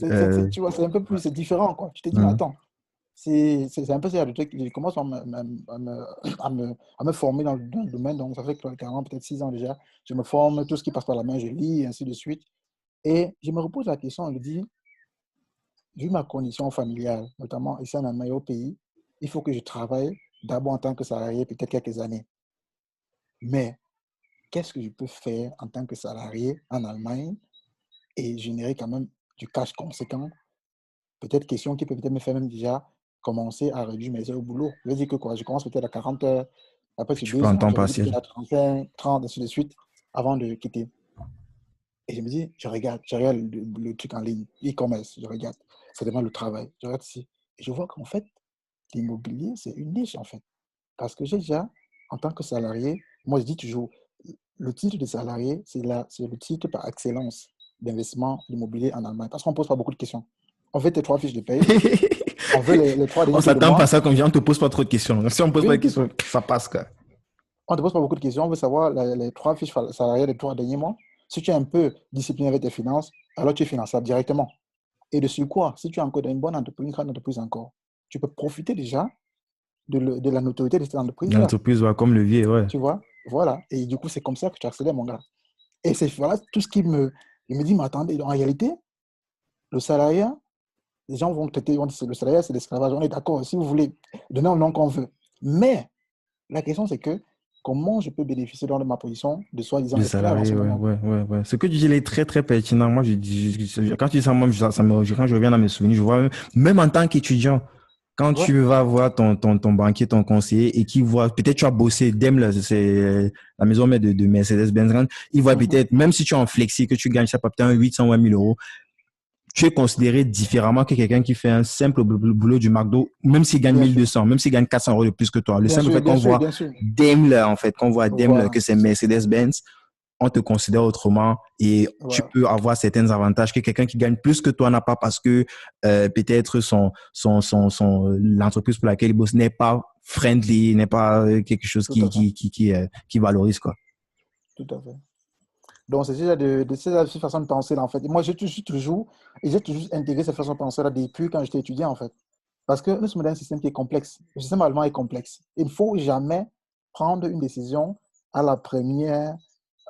tu vois, c'est un peu plus, c'est différent, quoi. Tu te dis, mais mhm. attends, c'est un peu ça le truc. Je commence à me former dans le domaine. Donc, ça fait carrément peut-être 6 ans déjà. Je me forme, tout ce qui passe par la main, je lis, et ainsi de suite. Et je me repose la question, je me dis, vu ma condition familiale, notamment ici en Allemagne au pays, il faut que je travaille d'abord en tant que salarié, peut-être quelques années. Mais qu'est-ce que je peux faire en tant que salarié en Allemagne et générer quand même du cash conséquent? Peut-être question qui peut peut-être me faire même déjà commencer à réduire mes heures au boulot. Je veux dire que quoi, je commence peut-être à 40 heures, après sur Tu peux 2 en ans, temps je réduis partiel. peut-être à 35, 30, ainsi de suite, avant de quitter. Et je me dis, je regarde le truc en ligne, e-commerce, je regarde, ça demande le travail, je regarde ici. Et je vois qu'en fait, l'immobilier, c'est une niche en fait. Parce que j'ai déjà, en tant que salarié, moi je dis toujours, le titre de salarié, c'est le titre par excellence d'investissement immobilier en Allemagne. Parce qu'on ne pose pas beaucoup de questions. On fait tes 3 fiches de paye, on veut les 3 derniers On trucs de s'attend pas à mois. ça comme on te pose pas trop de questions. Si on pose pas de Oui, questions, ça passe, quoi. on ne te pose pas beaucoup de questions. On veut savoir les 3 fiches salariales des 3 derniers mois. Si tu es un peu discipliné avec tes finances, alors tu es finançable directement. Et de sur quoi, si tu es encore dans une bonne entreprise, une grande entreprise encore, tu peux profiter déjà de la notoriété de cette entreprise-là. L'entreprise va comme levier, ouais. Tu vois? Voilà. Et du coup, c'est comme ça que tu accélères, mon gars. Et c'est voilà tout ce qui me. Il me dit, mais attendez, en réalité, le salariat, les gens vont traiter, vont dire, le salariat, c'est l'esclavage. On est d'accord, si vous voulez, donner le nom qu'on veut. Mais la question, c'est que comment je peux bénéficier de ma position de soi-disant Du esclave en salarié, ce ouais, moment? ouais, ouais, ouais. Ce que tu dis, il est très, très pertinent. Moi, quand tu dis ça, moi, quand je reviens dans mes souvenirs, je vois même en tant qu'étudiant, quand Ouais. tu vas voir ton banquier, ton conseiller, et qu'il voit, peut-être tu as bossé, Daimler, c'est la maison mère de Mercedes-Benz, il voit Mhm. peut-être, même si tu es en flexi, que tu gagnes, ça peut être un 800 ou 1 000 euros, tu es considéré différemment que quelqu'un qui fait un simple boulot du McDo, même s'il gagne Bien sûr. 1200, même s'il gagne 400 euros de plus que toi. Le Bien simple sûr, fait bien qu'on sûr, voit bien sûr. Daimler, en fait, qu'on voit Daimler, Voilà. que c'est Mercedes-Benz, on te considère autrement et tu Voilà. peux avoir certains avantages que quelqu'un qui gagne plus que toi n'a pas parce que peut-être l'entreprise pour laquelle il bosse n'est pas friendly, n'est pas quelque chose Tout à fait. qui valorise, quoi. Tout à fait. Donc, c'est déjà de ces façons de penser là, en fait. Et moi, j'ai toujours intégré cette façon de penser là depuis quand j'étais étudiant, en fait. Parce que nous sommes dans un système qui est complexe. Le système allemand est complexe. Il ne faut jamais prendre une décision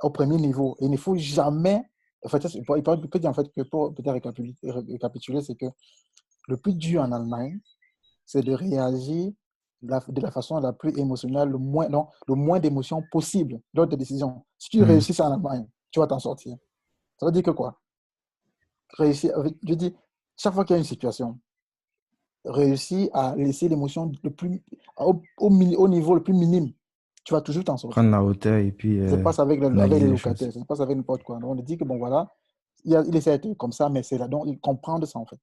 au premier niveau. Il ne faut jamais. En fait, il peut dire en fait que pour peut-être récapituler, c'est que le plus dur en Allemagne, c'est de réagir de la façon la plus émotionnelle, le moins d'émotions possible lors des décisions. Si tu Mhm. réussis ça en Allemagne, tu vas t'en sortir. Ça veut dire que quoi? Je dis, chaque fois qu'il y a une situation, réussis à laisser l'émotion au niveau le plus minime, tu vas toujours t'en Prendre sortir. la hauteur et puis Ça se passe avec analyser les les choses. locataires, ça se passe avec n'importe quoi. Donc, on dit que bon, voilà, il essaie d'être comme ça, mais c'est là, donc il comprend de ça en fait.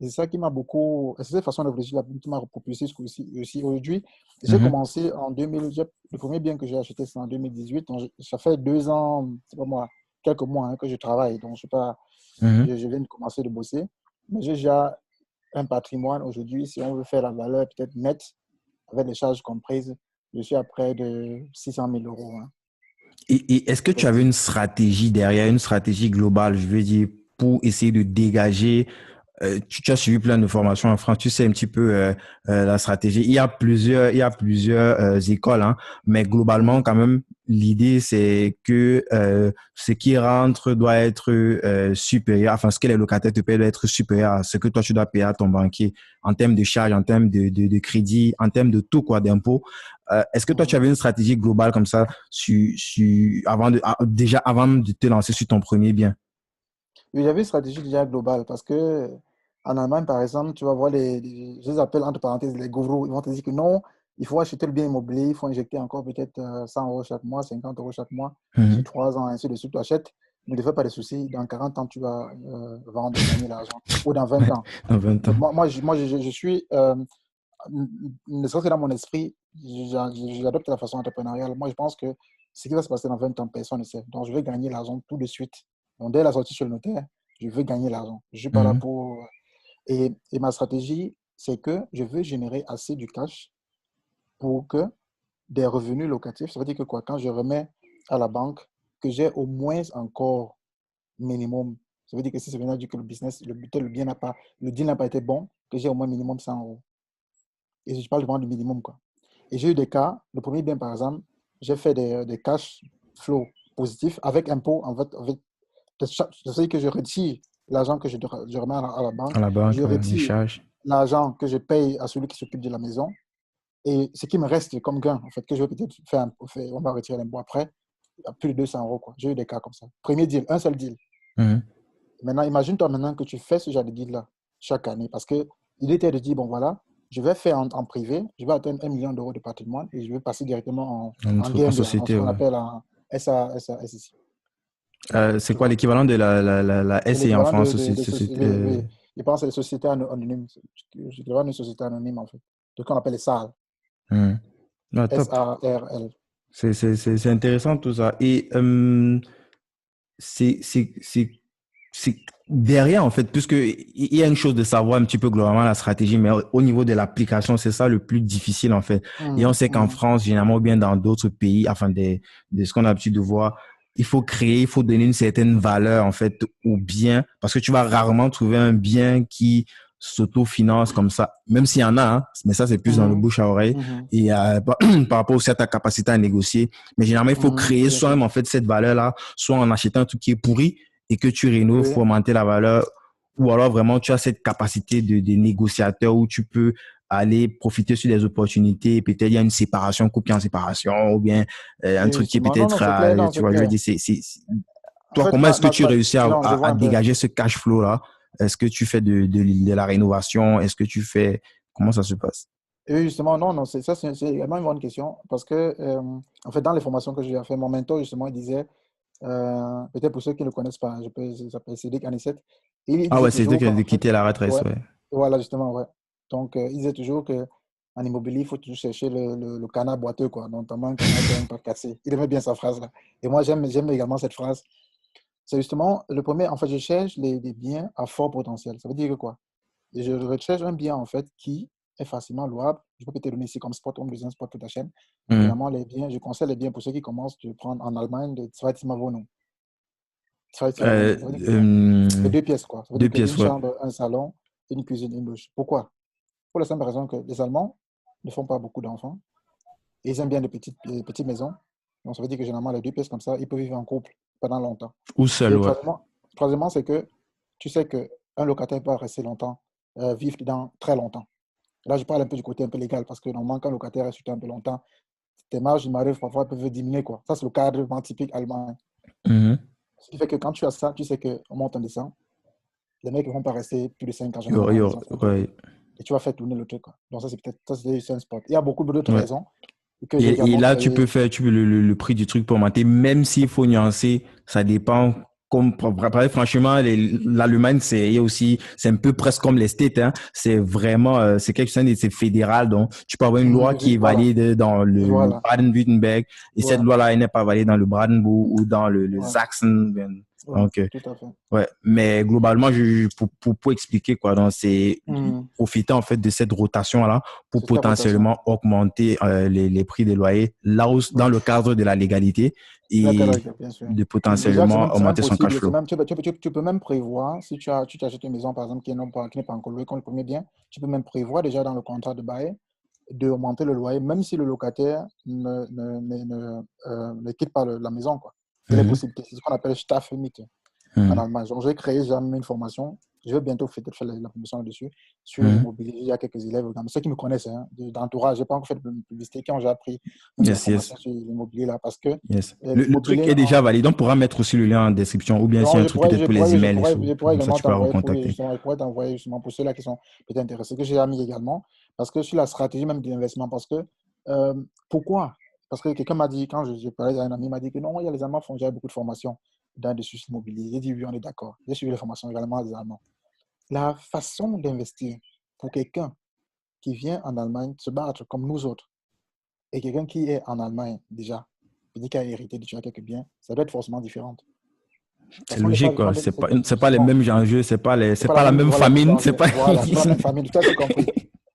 Et c'est ça qui m'a beaucoup, c'est cette façon de réfléchir qui m'a propulsé aussi aujourd'hui. J'ai Mhm. commencé en 2000, le premier bien que j'ai acheté, c'est en 2018. Donc, ça fait 2 ans, c'est pas moi, quelques mois hein, que je travaille. Donc, je sais pas, Mhm. je viens de commencer de bosser. Mais j'ai déjà un patrimoine aujourd'hui, si on veut faire la valeur peut-être nette, avec les charges comprises, Je suis à près de 600 000 euros. Hein. Et est-ce que tu avais une stratégie derrière, une stratégie globale, je veux dire, pour essayer de dégager tu as suivi plein de formations en France, tu sais un petit peu la stratégie. Il y a plusieurs écoles, hein, mais globalement, Mhm. quand même, l'idée, c'est que ce qui rentre doit être supérieur, enfin, ce que les locataires te payent doit être supérieur à ce que toi, tu dois payer à ton banquier en termes de charges, en termes de crédit, en termes de tout, quoi, d'impôts. Est-ce que toi, tu Mhm. avais une stratégie globale comme ça déjà avant de te lancer sur ton premier bien? Oui, j'avais une stratégie déjà globale parce que en Allemagne, par exemple, tu vas voir je les appelle entre parenthèses les gourous. Ils vont te dire que non, il faut acheter le bien immobilier, il faut injecter encore peut-être 100 euros chaque mois, 50 euros chaque mois, sur Mhm. 3 ans, ainsi de suite. Tu achètes, ne te fais pas de soucis. Dans 40 ans, tu vas vendre et gagner l'argent. Ou dans 20 ans. Dans 20 ans. Donc, je suis, ne serait-ce que dans mon esprit, j'adopte la façon entrepreneuriale. Moi, je pense que ce qui va se passer dans 20 ans, personne ne sait. Donc, je vais gagner l'argent tout de suite. Donc, dès la sortie sur le notaire, je veux gagner l'argent. Je ne suis pas là Mhm. pour. Et ma stratégie, c'est que je veux générer assez du cash pour que des revenus locatifs, ça veut dire que quoi, quand je remets à la banque, que j'ai au moins encore minimum. Ça veut dire que si c'est bien dit que le business, le bien n'a pas, le deal n'a pas été bon, que j'ai au moins minimum 100 euros. Et je parle vraiment du minimum, quoi. Et j'ai eu des cas, le premier bien, par exemple, j'ai fait des cash flow positifs avec impôt, en fait, je sais que je retire l'argent que je remets à la banque, À la je banque, ouais, les retire charges. l'argent que je paye à celui qui s'occupe de la maison, et ce qui me reste comme gain, en fait, que je vais peut-être on va retirer l'impôt après, à plus de 200 euros, quoi. J'ai eu des cas comme ça. Premier deal, un seul deal. Mhm. Maintenant, imagine-toi maintenant que tu fais ce genre de deal-là chaque année, parce que l'idée était de dire, bon voilà, je vais faire en privé, je vais atteindre 1 million d'euros de patrimoine et je vais passer directement en En GmbH, en ce société, qu'on ouais. appelle en SASI. C'est Tu quoi vois? l'équivalent de la C'est SCI en l'équivalent France, de société, oui, oui. Je pense que c'est les sociétés anonymes. C'est l'équivalent d'une société anonyme, en fait. Ce qu'on appelle les SARL. mhm. Ah, top. SARL. C'est intéressant tout ça. Et c'est, c'est, c'est, c'est derrière, en fait, puisque il y a une chose de savoir un petit peu globalement la stratégie, mais au niveau de l'application, c'est ça le plus difficile, en fait. Et on Mhm, sait qu'en mhm, France, généralement, ou bien dans d'autres pays, enfin, de ce qu'on a l'habitude de voir, il faut créer, il faut donner une certaine valeur, en fait, au bien, parce que tu vas rarement trouver un bien qui s'autofinance comme ça, même s'il y en a, hein, mais ça, c'est plus dans le mhm, bouche à oreille. mhm, Et par rapport aussi à ta capacité à négocier. Mais généralement, il faut créer bien sûr. soi-même, en fait, cette valeur-là, soit en achetant un truc qui est pourri, et que tu rénoves Oui, pour augmenter la valeur, ou alors vraiment tu as cette capacité de négociateur où tu peux aller profiter sur des opportunités, peut-être il y a une séparation, couple qui est en séparation, ou bien un oui, truc qui est justement. Non, non, peut-être, c'est clair, non, tu c'est vois, je veux clair. dire, En toi, fait, comment est-ce que tu réussis non, je vois à un peu. dégager ce cash flow-là? Est-ce que tu fais de la rénovation? Est-ce que tu fais, comment ça se passe? Et oui, justement, non, non, c'est également une bonne question parce que, en fait, dans les formations que j'ai fait, mon mentor, justement, il disait, peut-être pour ceux qui ne le connaissent pas, il s'appelle Cédric Anicet, il Ah disait ouais, c'est toi toujours qui as qu'en fait, quitté la retraite, ouais, ouais. voilà, justement, ouais. Donc, il disait toujours que en immobilier, il faut toujours chercher le canard boiteux, quoi, notamment un canard qui a une patte cassée. Il aimait bien sa phrase-là. Et moi, j'aime également cette phrase. C'est justement le premier, en fait, je cherche les biens à fort potentiel. Ça veut dire que quoi? Et je recherche un bien, en fait, qui est facilement louable. Je peux peut-être donner ici comme spot, home business, spot, toute la chaîne. Mhm. Généralement, les biens, je conseille les biens pour ceux qui commencent de prendre en Allemagne de Zweizimmerwohnung. Euh, Zweizimmerwohnung. Ça veut dire que euh, c'est 2 pièces, quoi. Ça veut deux dire pièces, qu'une ouais. chambre, un salon, une cuisine, une douche. Pourquoi? Pour la simple raison que les Allemands ne font pas beaucoup d'enfants. Et ils aiment bien les petites maisons. Donc, ça veut dire que généralement, les 2 pièces comme ça, ils peuvent vivre en couple pendant longtemps. Ou seul, Et ouais. troisièmement, c'est que tu sais qu'un locataire peut rester longtemps, vivre dedans très longtemps. Là, je parle un peu du côté un peu légal parce que normalement, quand un locataire reste un peu longtemps, tes marges de manœuvre parfois peuvent diminuer, quoi. Ça, c'est le cadre vraiment typique allemand. Mhm. Ce qui fait que quand tu as ça, tu sais qu'on monte, on descend. Les mecs ne vont pas rester plus de 5 ans Il y aura- généralement il y dans les aura- enfants. ouais. Et tu vas faire tourner le truc, quoi. Donc, ça, c'est peut-être ça, c'est un spot. Il y a beaucoup d'autres Ouais. raisons que j'ai Et également là, créées. tu peux le prix du truc pour augmenter, même s'il faut nuancer, ça dépend. Comme, franchement, l'Allemagne, il y a aussi, c'est un peu presque comme les States, hein. C'est vraiment, c'est quelque chose, c'est fédéral. Donc, tu peux avoir une loi qui est Voilà, valide dans le voilà, Baden-Württemberg et cette voilà, loi-là, elle n'est pas valide dans le Brandenburg ou dans le voilà. Sachsen. Ouais, Donc, tout à fait. ouais. Mais globalement, pour expliquer quoi, donc c'est profiter en fait de cette rotation-là pour C'est ta rotation. potentiellement augmenter les prix des loyers là où, dans Ouais. le cadre de la légalité La et cadre, bien sûr. de Déjà, potentiellement c'est même augmenter son cash possible. flow. Tu peux même prévoir, si tu t'achètes une maison, par exemple, qui n'est pas encore louée, comme le premier bien, tu peux même prévoir déjà dans le contrat de bail d'augmenter le loyer, même si le locataire ne quitte pas la maison, quoi. Il y a les Mhm. possibilités. C'est ce qu'on appelle Staffelmiete en Mhm. Allemagne. Donc, j'ai créé jamais une formation. Je vais bientôt peut-être faire la promotion là-dessus, sur Mhm. l'immobilier. Il y a quelques élèves, ceux qui me connaissent, hein, d'entourage. Je n'ai pas encore fait de publicité, qui ont déjà pris même des Yes, yes, formations sur l'immobilier là, parce que yes. Le truc l'immobilier, est déjà valide. On pourra mettre aussi le lien en description ou bien si un truc peut-être pour les emails et tout. je pourrais Comme ça, également tu peux t'envoyer recontacter. je pourrais t'envoyer justement pour ceux-là qui sont peut-être intéressés, que j'ai mis également, parce que sur la stratégie même d'investissement, parce que euh, pourquoi? Parce que quelqu'un m'a dit, quand je parlais à un ami, il m'a dit que non, il y a les Allemands font déjà beaucoup de formations dans des sujets immobiliers. J'ai dit oui, on est d'accord. J'ai suivi les formations également des Allemands. La façon d'investir pour quelqu'un qui vient en Allemagne se battre comme nous autres et quelqu'un qui est en Allemagne déjà, qui a hérité déjà quelques biens, ça doit être forcément différent. C'est Parce qu'on n'est pas, logique, quoi. C'est pas les justement, mêmes enjeux, c'est c'est pas la pas la même, même voilà, même famine, c'est danger. pas. Voilà, c'est pas la même famille, tu as tout compris.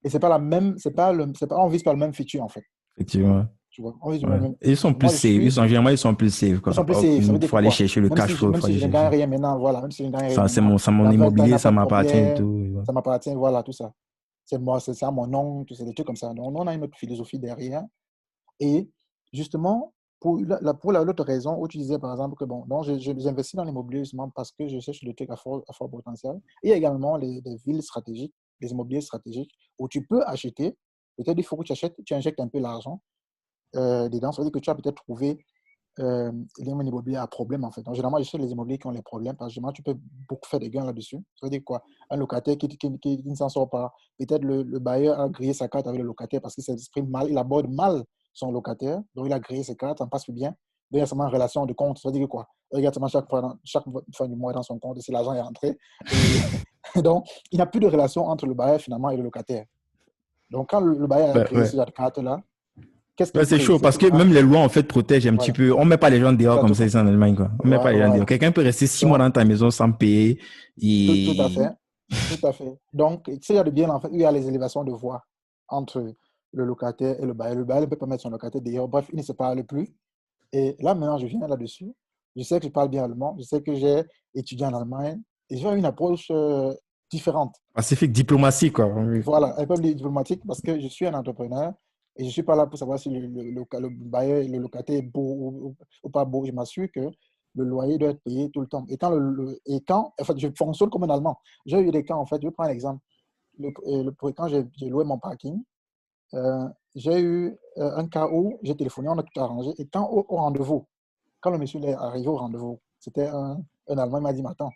Et c'est pas la même, c'est pas, on vise pas le même futur, en fait. Effectivement. Tu vois, on vise le Ouais. même. Et ils sont plus Moi, je safe. suis, Généralement, ils sont plus safe, ils quoi. sont plus safe. Ça veut Il dire que faut aller quoi? chercher le cash flow, il Même faut si aller je ne gagne chercher. rien maintenant, voilà, même si je ne gagne rien Ça, maintenant, c'est mon dans 20 ans, il immobilier, n'a ça pas de m'appartient et problème, tout. ça m'appartient, voilà, tout ça. C'est moi, c'est ça, mon nom, tout ça, des trucs comme ça. Donc, on a une autre philosophie derrière. Et justement, pour l'autre raison où tu disais, par exemple, que bon, donc j'investis dans l'immobilier justement parce que je cherche des trucs à fort potentiel. Et également les villes stratégiques, les immobiliers stratégiques où tu peux acheter. Peut-être il faut que tu injectes un peu l'argent dedans. Ça veut dire que tu as peut-être trouvé l'immobilier à problème en fait. Donc, généralement, je cherche les immobiliers qui ont les problèmes parce que généralement, tu peux beaucoup faire des gains là-dessus. Ça veut dire quoi? Un locataire qui ne s'en sort pas. Peut-être le bailleur a grillé sa carte avec le locataire parce qu'il s'exprime mal, il aborde mal son locataire. Donc, il a grillé ses cartes, ça ne passe plus bien. Donc, il y a seulement une relation de compte. Ça veut dire que quoi? Il regarde seulement chaque fin du mois dans son compte et si l'argent est rentré. Et donc, il n'y a plus de relation entre le bailleur finalement et le locataire. Donc, quand le bailleur a Ouais, grillé ouais. ces cartes-là, qu'est-ce Ouais, qu'il c'est prie? chaud C'est parce qu'il que prend. même les lois, en fait, protègent un petit Voilà. peu. On met pas les gens dehors Tu as comme tout ça ici compris. en Allemagne, quoi. On met pas les gens dehors. Voilà. Quelqu'un peut rester 6 mois Donc, dans ta maison sans payer tout à et fait. Tout à fait. Donc, tu sais, il y a de bien, en fait, il y a les élévations de voix entre le locataire et le bailleur. Le bailleur ne peut pas mettre son locataire d'ailleurs. Bref, ils ne se parlent plus. Et là, maintenant, je viens là-dessus. Je sais que je parle bien allemand. Je sais que j'ai étudié en Allemagne. Et j'ai une approche différente. pacifique, diplomatie, quoi. Oui. Voilà, un peu diplomatique parce que je suis un entrepreneur et je ne suis pas là pour savoir si le bailleur et le locataire est beau ou pas beau. Je m'assure que le loyer doit être payé tout le temps. En fait, je fonctionne comme un Allemand. J'ai eu des cas, en fait, je vais prendre un exemple. Quand j'ai loué mon parking, j'ai eu un cas où j'ai téléphoné, on a tout arrangé. Et quand au rendez-vous, quand le monsieur est arrivé au rendez-vous, c'était un Allemand, il m'a dit, mais attends,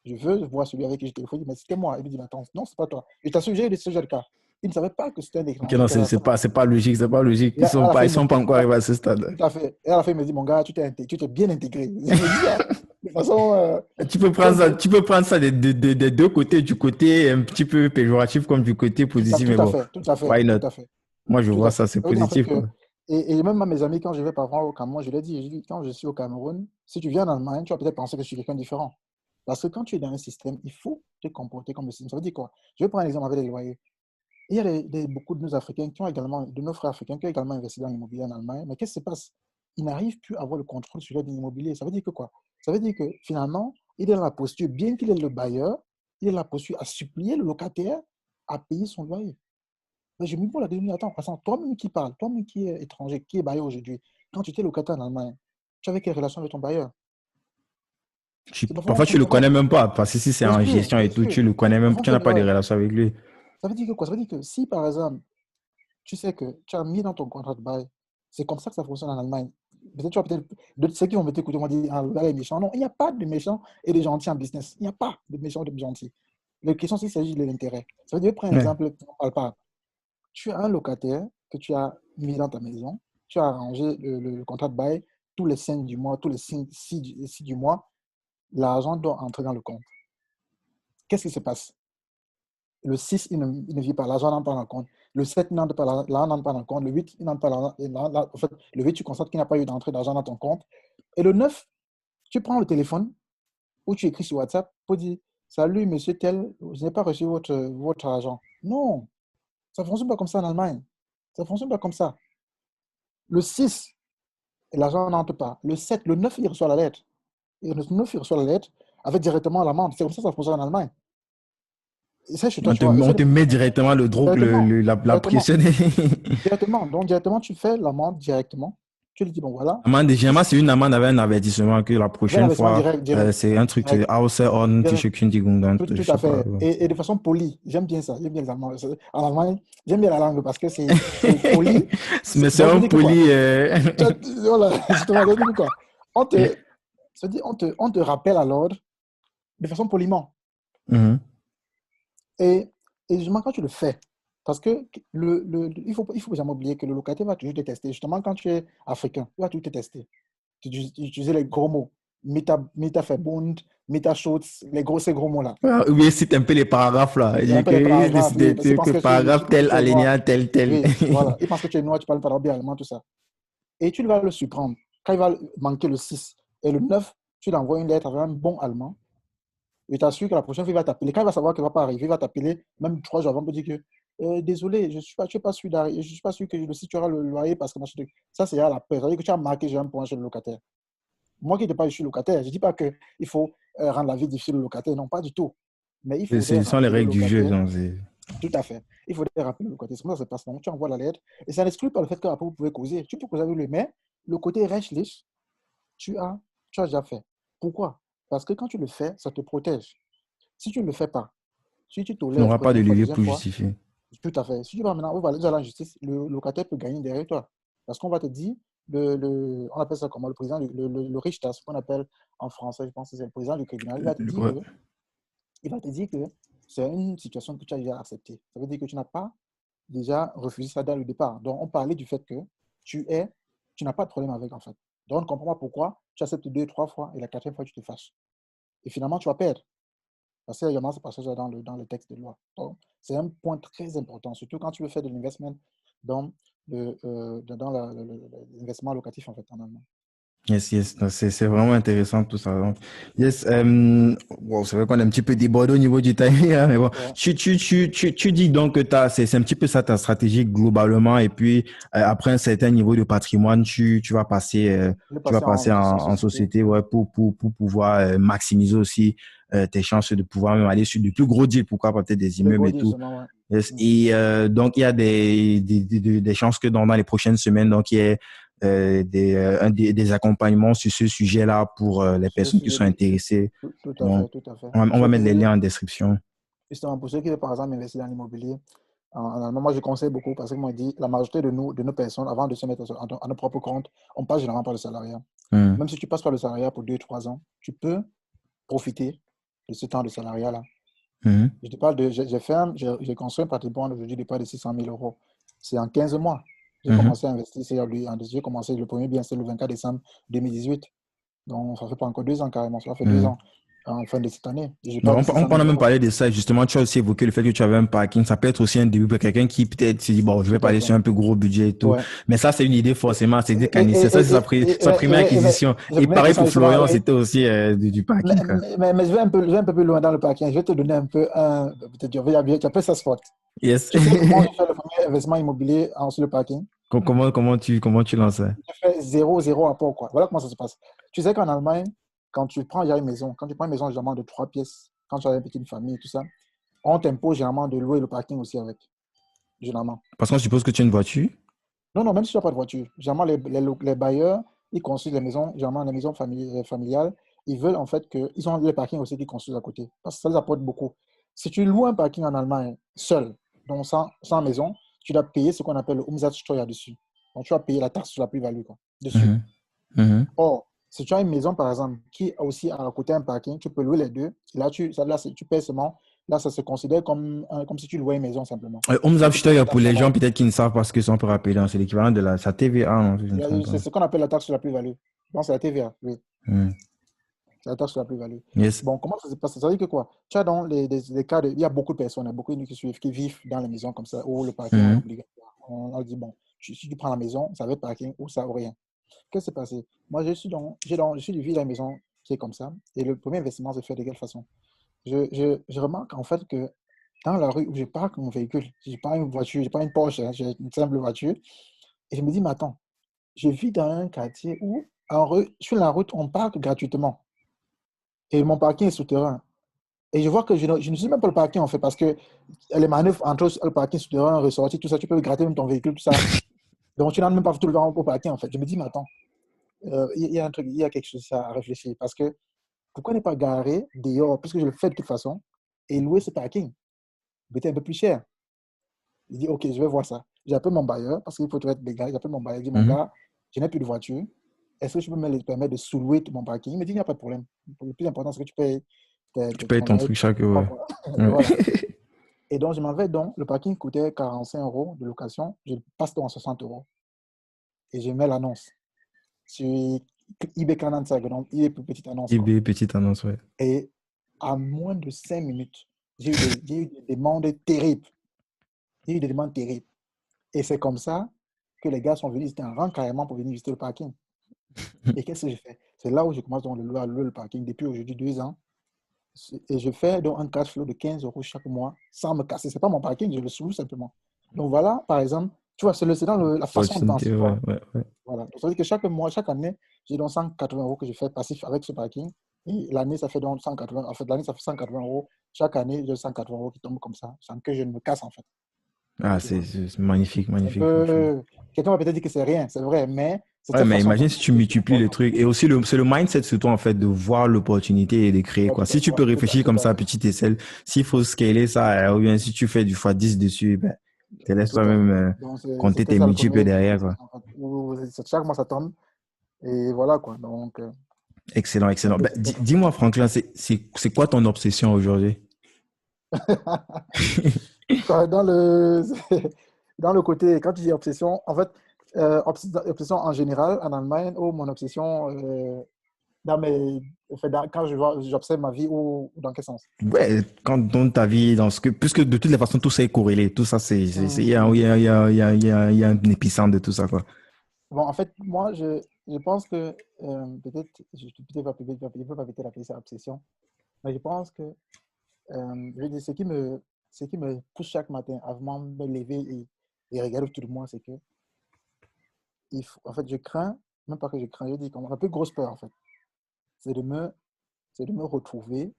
je veux voir celui avec qui je téléphone. Mais c'était moi. Il me dit, mais attends, non, c'est pas toi. Je t'assure, j'ai eu ce genre de cas. Il ne savait pas que c'était un Ok, étranger non, qui avait fait. c'est pas logique, c'est pas logique. Et à la fin, Ils il me sont dit, pas encore arrivés à ce stade. tout à fait. Et à la fin, il me dit, mon gars, tu t'es bien intégré. Je me dis, ah, de façon très, très. Tu peux prendre ça des deux côtés, du côté un petit peu péjoratif comme du côté positif, Tout mais à bon, fait, tout à fait, why not? tout à fait, Moi, je tout vois à ça, fait. c'est Ça veut dire en fait positif, que, quoi. et même à mes amis, quand je vais parfois au Cameroun, je dis, quand je suis au Cameroun, si tu viens en Allemagne, tu vas peut-être penser que je suis quelqu'un de différent. Parce que quand tu es dans un système, il faut te comporter comme le système. Ça veut dire quoi? Je vais prendre un exemple avec les loyers. Il y a beaucoup de nos Africains qui ont également, de nos frères africains qui ont également investi dans l'immobilier en Allemagne. Mais qu'est-ce qui se passe? Ils n'arrivent plus à avoir le contrôle sur l'immobilier. Ça veut dire que quoi? Ça veut dire que finalement, il est dans la posture, bien qu'il est le bailleur, il est dans la posture à supplier le locataire à payer son loyer. Mais je me pose la question, attends, toi-même qui parles, toi-même qui es étranger, qui est bailleur aujourd'hui, quand tu étais locataire en Allemagne, tu avais quelle relation avec ton bailleur? Parfois, on Parfois, se tu le connais demande. même pas, parce que si c'est Bien en sûr, gestion et bien tout, sûr. tu le connais même, Parfois, on tu se n'as demande, pas de ouais. relation avec lui. Ça veut dire que quoi? Ça veut dire que si, par exemple, tu sais que tu as mis dans ton contrat de bail, c'est comme ça que ça fonctionne en Allemagne. Peut-être tu vas peut-être de ceux qui vont m'écouter vont dire ah, le gars est méchant. Non, il n'y a pas de méchants et de gentils en business. Il n'y a pas de méchants et de gentils. La question, c'est qu'il s'agit de l'intérêt. Ça veut dire, prends un Ouais. exemple, on parle pas. Tu as un locataire que tu as mis dans ta maison, tu as arrangé le contrat de bail tous les 5 du mois, tous les 6 du mois, l'argent doit entrer dans le compte. Qu'est-ce qui se passe? Le 6 il ne vit pas, l'argent n'entre pas dans le compte. Le 7 il n'entre pas, l'argent n'entre pas dans le compte. Le 8 il n'entre pas, en fait, le 8 tu constates qu'il n'y a pas eu d'entrée d'argent dans ton compte. Et le 9 tu prends le téléphone, ou tu écris sur WhatsApp pour dire salut, monsieur tel, je n'ai pas reçu votre argent. Non, ça ne fonctionne pas comme ça en Allemagne. Ça ne fonctionne pas comme ça. Le 6, l'argent n'entre pas. Le 7, le 9, il reçoit la lettre. Et le 9, il reçoit la lettre avec directement l'amende. C'est comme ça que ça fonctionne en Allemagne. Et ça, chez toi, tu vois. On te met directement le drogue, Directement. la Directement. pression. Directement. Donc, directement, tu fais l'amende directement. Tu lui dis, bon, voilà. Amende, généralement, c'est une amende avec un avertissement que la Avec un prochaine investissement fois, direct, direct, c'est un truc, direct, außer direct. Ordnungsgeschwindigung, Tout je à sais pas. fait. Et de façon polie. J'aime bien ça. J'aime bien les Allemands. En Allemagne, j'aime bien la langue parce que c'est poli. Mais c'est Donc, je un dis que quoi? poli. Voilà, justement, je dis que quoi? On te, on te rappelle à l'ordre de façon poliment. Mhm. Et justement, quand tu le fais, parce que il faut jamais oublier que le locataire va toujours te tester. Justement, quand tu es africain, il va toujours te tester. Tu utilises les gros mots. Mieterverbund, Mieterschutz, ces gros mots-là. Ah, oui, il cite un peu les paragraphes là. Il Et un dit peu les que, paragraphes, oui, parce qu'il pense que que paragraphe que tel, tu es noir. alinéa tel, tel. Oui, voilà. Il pense que tu es noir, tu parles pas bien allemand, tout ça. Et tu vas le surprendre. Quand il va manquer le 6 et le 9, tu lui envoies une lettre avec un bon allemand. Il t'assure que la prochaine fois, il va t'appeler. Quand il va savoir qu'il ne va pas arriver, il va t'appeler même 3 jours avant pour dire que désolé, je ne suis pas sûr d'arriver, je suis pas sûr que le site tu auras le loyer parce que machin truc. Ça, c'est à la peur. C'est-à-dire que tu as marqué, j'ai un point chez le locataire. Moi qui n'étais pas, je suis locataire. Je ne dis pas qu'il faut rendre la vie difficile au locataire. Non, pas du tout. Mais il faudrait Ce sont les rappeler le règles du jeu. locataire. Donc Tout à fait. Il faudrait rappeler le locataire. C'est comme ça que ça se passe. Donc, tu envoies la lettre. Et ça n'exclut pas le fait qu'après, vous pouvez causer. Tu peux causer avec lui, mais le côté rechtlich, tu as, tu as déjà fait. Pourquoi? Parce que quand tu le fais, ça te protège. Si tu ne le fais pas, si tu tu tolères n'auras pas de première fois, levier deuxième pour fois, justifier. tout à fait. Si tu vas maintenant, on va aller à la justice, le locataire peut gagner derrière toi. Parce qu'on va te dire, on appelle ça comment, le président, le Richter, ce qu'on appelle en français, je pense que c'est le président du tribunal, Ouais. il va te dire que c'est une situation que tu as déjà acceptée. Ça veut dire que tu n'as pas déjà refusé ça dès le départ. Donc, on parlait du fait que tu n'as pas de problème avec, en fait. Donc, on ne comprend pas pourquoi tu acceptes 2, 3 fois et la quatrième fois, tu te fâches. Et finalement, tu vas perdre. Parce qu'il y a ce passage dans le texte de loi. Donc, c'est un point très important, surtout quand tu veux faire de l'investment dans l'investissement locatif, en fait, en allemand. Yes, yes. Donc, c'est vraiment intéressant tout ça. Donc, yes, bon, c'est vrai qu'on est un petit peu débordé au niveau du timing, hein, mais bon. Ouais. Tu dis donc que c'est un petit peu ça ta stratégie globalement, et puis après un certain niveau de patrimoine, Je tu vas passer passer en en société. société, ouais, pour pouvoir maximiser aussi tes chances de pouvoir même aller sur de plus gros deals, pourquoi pas peut-être des Le immeubles gros et dit tout. justement, ouais. Yes. Et donc, il y a des chances que dans les prochaines semaines, donc, il y ait des accompagnements sur ce sujet-là pour les Sur ce personnes qui sujet, sont intéressées. tout à Donc, fait, tout à fait. on va mettre les liens en description. Justement, pour ceux qui veulent, par exemple, investir dans l'immobilier, en allemand, moi, je conseille beaucoup parce que moi, je dis, la majorité de nos personnes, avant de se mettre à nos propres comptes, on passe généralement par le salariat. Hmm. Même si tu passes par le salariat pour 2, 3 ans, tu peux profiter de ce temps de salariat-là. Hmm. Je te parle de, j'ai construit un patrimoine aujourd'hui de près de 600 000 euros. C'est en 15 mois. J'ai Hmm. commencé à investir, j'ai commencé le premier bien, c'est le 24 décembre 2018. Donc, ça fait pas encore 2 ans carrément, ça fait deux Hmm. ans en fin de cette année. Et je Donc, parle de on 600 a 000 même euros. parlé de ça, justement. Tu as aussi évoqué le fait que tu avais un parking. Ça peut être aussi un début pour quelqu'un qui peut-être se dit, bon, je vais Tout pas à aller fait. sur un peu gros budget et tout. Ouais. Mais ça, c'est une idée forcément. C'est des Et, c'est ça, c'est sa première acquisition. sa Et première pareil question, pour justement, Florian, oui. c'était aussi du parking, quoi. Mais je vais un peu plus loin dans le parking. Je vais te donner un peu peut-être, tu appelles ça spot. Yes. Tu sais comment je fais le premier investissement immobilier sur le parking? Comment tu lances ça? Je fais zéro apport, quoi. Voilà comment ça se passe. Tu sais qu'en Allemagne, quand tu prends déjà une maison, quand tu prends une maison généralement de 3 pièces, quand tu as une petite famille, tout ça, on t'impose généralement de louer le parking aussi avec, généralement. Parce qu'on suppose que tu as une voiture. Non, non, même si tu n'as pas de voiture. Généralement, les bailleurs, ils construisent les maisons, généralement les maisons familiales, ils veulent en fait que, ils ont les parkings aussi qu'ils construisent à côté, parce que ça les apporte beaucoup. Si tu loues un parking en Allemagne seul, donc sans maison, tu dois payer ce qu'on appelle le Umsatzsteuer dessus. Donc, tu vas payer la taxe sur la plus-value, quoi, dessus. Mhm. Mhm. Or, si tu as une maison, par exemple, qui a aussi à côté un parking, tu peux louer les deux. Et là, tu payes seulement. Là, ça se considère comme si tu louais une maison simplement. Donc, tu payes Umsatzsteuer, la pour taxe les gens normale. peut-être qui ne savent pas ce que c'est, on peut rappeler, hein, c'est l'équivalent de sa TVA, non, si je ne me trompe C'est pas. ce qu'on appelle la taxe sur la plus-value. Donc, c'est la TVA, oui. Mhm. C'est la taxe sur la plus-value. Yes. Bon, comment ça se passe? Ça veut dire que quoi? Tu as dans les cas il y a beaucoup de personnes, il y a beaucoup qui vivent dans les maisons comme ça, où le parking est Mhm. obligatoire. On a dit, bon, si tu prends la maison, ça va être parking ou ça ou rien. Qu'est-ce qui s'est passé? Moi, je suis de vie dans la maison qui est comme ça. Et le premier investissement se fait de quelle façon? Je remarque en fait que dans la rue où je parque mon véhicule, je n'ai pas une voiture, je n'ai pas une Porsche, hein, j'ai une simple voiture. Et je me dis, mais attends, je vis dans un quartier où, sur la route, on parque gratuitement. Et mon parking est souterrain. Et je vois que je ne suis même pas le parking, en fait, parce que les manœuvres entre le parking souterrain, ressorti, tout ça, tu peux gratter même ton véhicule, tout ça. Donc, tu n'as même pas tout le temps au parking, en fait. Je me dis, mais attends, il y a un truc, il y a quelque chose à réfléchir. Parce que pourquoi ne pas garer dehors, puisque je le fais de toute façon, et louer ce parking? Peut-être un peu plus cher. Il dit, OK, je vais voir ça. J'appelle mon bailleur, parce qu'il faut tout être légal. J'appelle mon bailleur, je dis, mon Mhm. gars, je n'ai plus de voiture. Est-ce que je peux me permettre de sous-louer mon parking? Il me dit, il n'y a pas de problème. Le plus important, c'est que tu payes Tu payes ton ton loyer. truc chaque... Ouais. Quoi. Et Ouais. voilà. Et donc, je m'en vais donc. Le parking coûtait 45 euros de location. Je passe donc à 60 euros. Et je mets l'annonce sur eBay Canada, donc eBay pour petite annonce, quoi. eBay, petite annonce, ouais. Et à moins de 5 minutes, j'ai eu des demandes terribles. J'ai eu des demandes terribles. Et c'est comme ça que les gars sont venus, ils étaient en rang carrément pour venir visiter le parking. Et qu'est-ce que j'ai fait? C'est là où je commence donc à louer le parking depuis aujourd'hui 2 ans. Et je fais donc un cash flow de 15 euros chaque mois sans me casser. Ce n'est pas mon parking, je le sous simplement. Donc voilà, par exemple, tu vois, c'est dans la façon de penser, Opportunité, tu ouais, vois. ouais, ouais. Voilà. Donc, ça veut dire que chaque mois, chaque année, j'ai donc 180 euros que je fais passif avec ce parking. Et l'année, ça fait donc 180. En fait, l'année, ça fait 180 euros. Chaque année, j'ai 180 euros qui tombent comme ça, sans que je ne me casse, en fait. Ah, Tu vois. c'est magnifique, C'est un magnifique, franchement. peu. Quelqu'un va peut-être dire que c'est rien, c'est vrai, mais c'est Ouais, cette mais façon de imagine penser si tu qui est multiplies le importante. truc. Et aussi, c'est le mindset sur toi, en fait, de voir l'opportunité et de créer, Ouais, quoi. Si tu peux réfléchir comme tout à ça, fait. petite aisselle, s'il faut scaler ça, ou bien si tu fais du x10 dessus, ben, te laisse Tout à fait. toi-même Donc, compter c'était tes ça le multiples premier derrière, quoi. investissement, en fait, chaque mois, ça tombe. Et voilà, quoi. Donc, Excellent, c'est un excellent. peu, Ben, c'est un peu comme ça. dis-moi, Franklin, c'est quoi ton obsession aujourd'hui? Quoi, dans le côté, quand tu dis obsession, en fait, obsession en général en Allemagne ou mon obsession dans mes, en fait, quand j'observe ma vie ou dans quel sens? Ouais, quand dans ta vie, dans ce que, puisque de toutes les façons, tout ça est corrélé. Tout ça, il y a, il y Hum. a, il y a, il y a, il y a un épicentre de tout ça, quoi. Bon, en fait, moi, je pense que peut-être, je peux pas peut-être appeler ça obsession, mais je pense que je veux dire, ce qui me pousse chaque matin avant de me lever et regarder autour de moi, c'est que en fait, je crains, même pas que je crains, je dis comme un peu grosse peur, en fait, c'est de me, c'est de me retrouver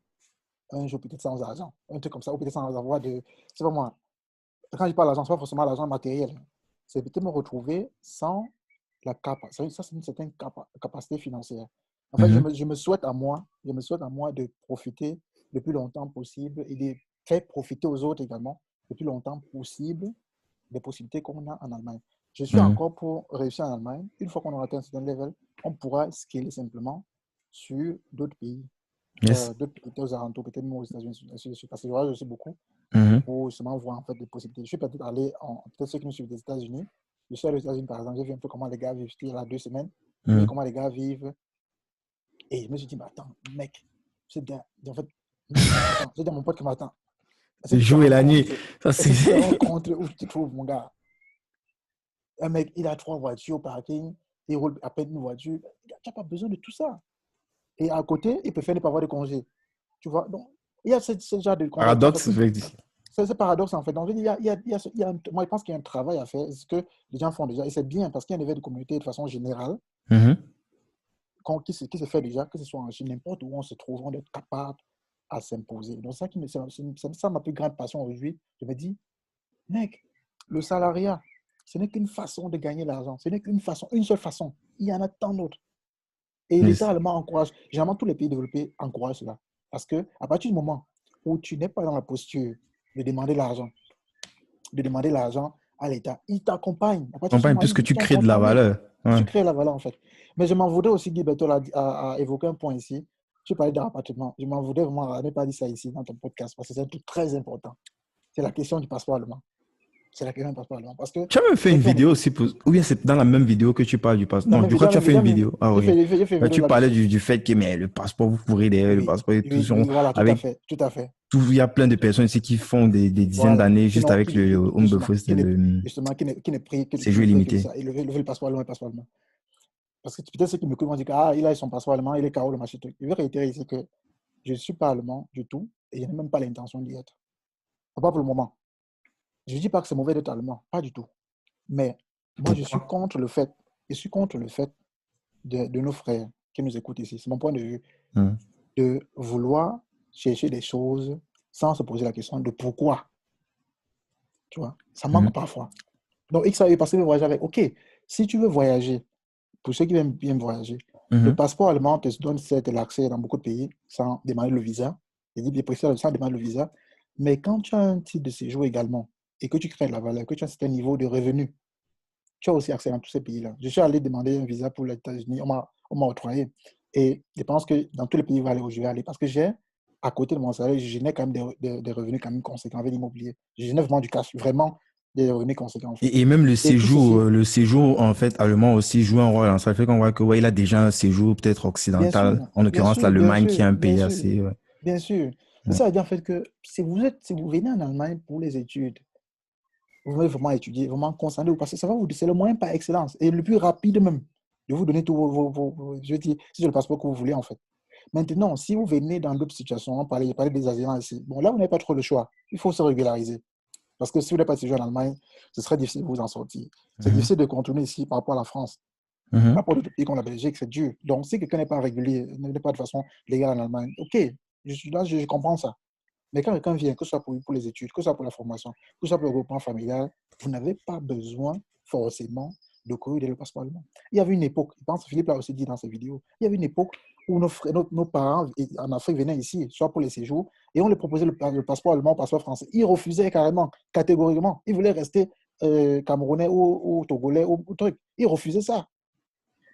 un jour peut-être sans argent, un truc comme ça, ou peut-être sans avoir de, c'est pas moi, quand je parle d'argent, c'est pas forcément l'argent matériel, c'est peut-être me retrouver sans la capacité, ça c'est une certaine capacité financière. En fait, Mhm. je me souhaite à moi, je me souhaite à moi de profiter le plus longtemps possible et de faire profiter aux autres également le plus longtemps possible des possibilités qu'on a en Allemagne. Je suis Mhm. encore pour réussir en Allemagne. Une fois qu'on aura atteint un certain level, on pourra scaler simplement sur Yes. d'autres pays aux alentours, peut-être même aux États-Unis, parce que je voyage aussi beaucoup Mhm. pour justement voir en fait des possibilités. Je suis peut-être allé, peut-être ceux qui me suivent des États-Unis, je suis allé aux États-Unis par exemple, j'ai vu un peu comment les gars vivent, j'étais là 2 semaines, j'ai vu Mhm. comment les gars vivent, et je me suis dit, mais attends, mec, c'est bien, en fait, mec, attends, j'ai dit à mon pote qui m'attend, est-ce Le que tu te jour et rends la compte, nuit. Ça, est-ce c'est... que tu te rends compte où tu te trouves, mon gars? Un mec, il a 3 voitures au parking, il roule à peine une voiture, tu n'as pas besoin de tout ça. Et à côté, il préfère ne pas avoir de congé. Tu vois, donc, il y a ce genre de concept, en fait, Paradoxe, effectivement. c'est ce paradoxe, en fait. Donc, moi, je pense qu'il y a un travail à faire, ce que les gens font déjà, et c'est bien, parce qu'il y a un éveil de communauté de façon générale, Mhm. qui se fait déjà, que ce soit en Chine, n'importe où on se trouve, on est capable à s'imposer. Donc, c'est ça ma plus grande passion aujourd'hui. Je me dis, mec, le salariat, ce n'est qu'une façon de gagner l'argent. Ce n'est qu'une façon, une seule façon. Il y en a tant d'autres. Et l'État Yes. allemand encourage, généralement tous les pays développés encouragent cela. Parce que à partir du moment où tu n'es pas dans la posture de demander l'argent, à l'État, il t'accompagne. À partir de ce Campagne, moment, puisque ils tu sont crées de la contents, mec. valeur. Tu Ouais. crées la valeur, en fait. Mais je m'en voudrais aussi, Guy Bertol a évoqué un point ici. Tu parlais d'un rapatriement. Je m'en voudrais vraiment à ne pas dit ça ici dans ton podcast parce que c'est un truc très important. C'est la question du passeport allemand. C'est la question du passeport allemand. Parce que Tu as même fait ceux une qui ont vidéo aussi, ou bien c'est dans la même vidéo que tu parles du passeport. la Non, même je crois vidéo, que tu as fait une mais vidéo. Ah, ok. j'ai fait une Bah, vidéo tu parlais là-dessus. du fait que mais, le passeport, vous courez derrière le Oui, passeport et tout. oui, oui, voilà, tout à Avec fait, tout à fait. tout, il y a plein de personnes ici qui font des dizaines Voilà, d'années juste avec le Home justement, Buffer, c'était le qui ne prie, qui séjour ne prie que de illimité. ça. Et le passeport allemand, le passeport allemand. parce que peut-être ceux qui me écoutent vont dire ah, il a son passeport allemand, il est KO, le machin. Je vais réitérer ici que je ne suis pas allemand du tout et je n'ai même pas l'intention d'y être. Pas pour le moment. Je ne dis pas que c'est mauvais d'être allemand, pas du tout. Mais moi, Pourquoi? je suis contre le fait de nos frères qui nous écoutent ici. C'est mon point de vue, Mhm. de vouloir chercher des choses sans se poser la question de pourquoi. Tu vois, ça Mhm. manque parfois. Donc, X a eu parce qu'il veut voyager avec. Ok, si tu veux voyager, pour ceux qui aiment bien voyager, le Mhm. passeport allemand te donne certes l'accès dans beaucoup de pays sans demander le visa. Il dit bien précis, sans demander le visa. Mais quand tu as un titre de séjour également et que tu crées de la valeur, que tu as un certain niveau de revenu, tu as aussi accès dans tous ces pays-là. Je suis allé demander un visa pour les États-Unis, on m'a octroyé. Et je pense que dans tous les pays où je vais aller, parce que j'ai, à côté de mon salaire, je génère quand même des revenus quand même conséquents avec l'immobilier. Je génère vraiment du cash, vraiment des revenus conséquents en fait. Et même Et tout ceci, le séjour en fait allemand aussi joue un rôle. Hein. Ça fait qu'on voit que ouais, il a déjà un séjour peut-être bien occidental, sûr, en bien l'occurrence sûr, bien l'Allemagne qui est sûr, un bien pays sûr, assez. Ouais. bien sûr. Mais Ouais. ça veut dire en fait que si vous venez en Allemagne pour les études, vous voulez vraiment étudier, vraiment concentrer, parce que ça va vous, c'est le moyen par excellence et le plus rapide même de vous donner tous je veux dire, si c'est le passeport que vous voulez en fait. Maintenant, si vous venez dans d'autres situations, parler des Asiatiques ici, bon là, vous n'avez pas trop le choix. Il faut se régulariser. Parce que si vous n'avez pas de séjour en Allemagne, ce serait difficile de vous en sortir. C'est Mhm. difficile de contourner ici par rapport à la France. Mhm. Par rapport à d'autres pays comme la Belgique, c'est dur. Donc, si quelqu'un n'est pas régulier, n'est pas de façon légale en Allemagne, ok, je suis là, je comprends ça. Mais quand quelqu'un vient, que ce soit pour les études, que ce soit pour la formation, que ce soit pour le regroupement familial, vous n'avez pas besoin forcément de courir le passeport allemand. Il y avait une époque, je pense que Philippe l'a aussi dit dans ses vidéos, il y avait une époque où nos parents en Afrique venaient ici, soit pour les séjours, et on leur proposait le passeport allemand, le passeport français. Ils refusaient carrément, catégoriquement. Ils voulaient rester camerounais ou togolais ou truc. Ils refusaient ça.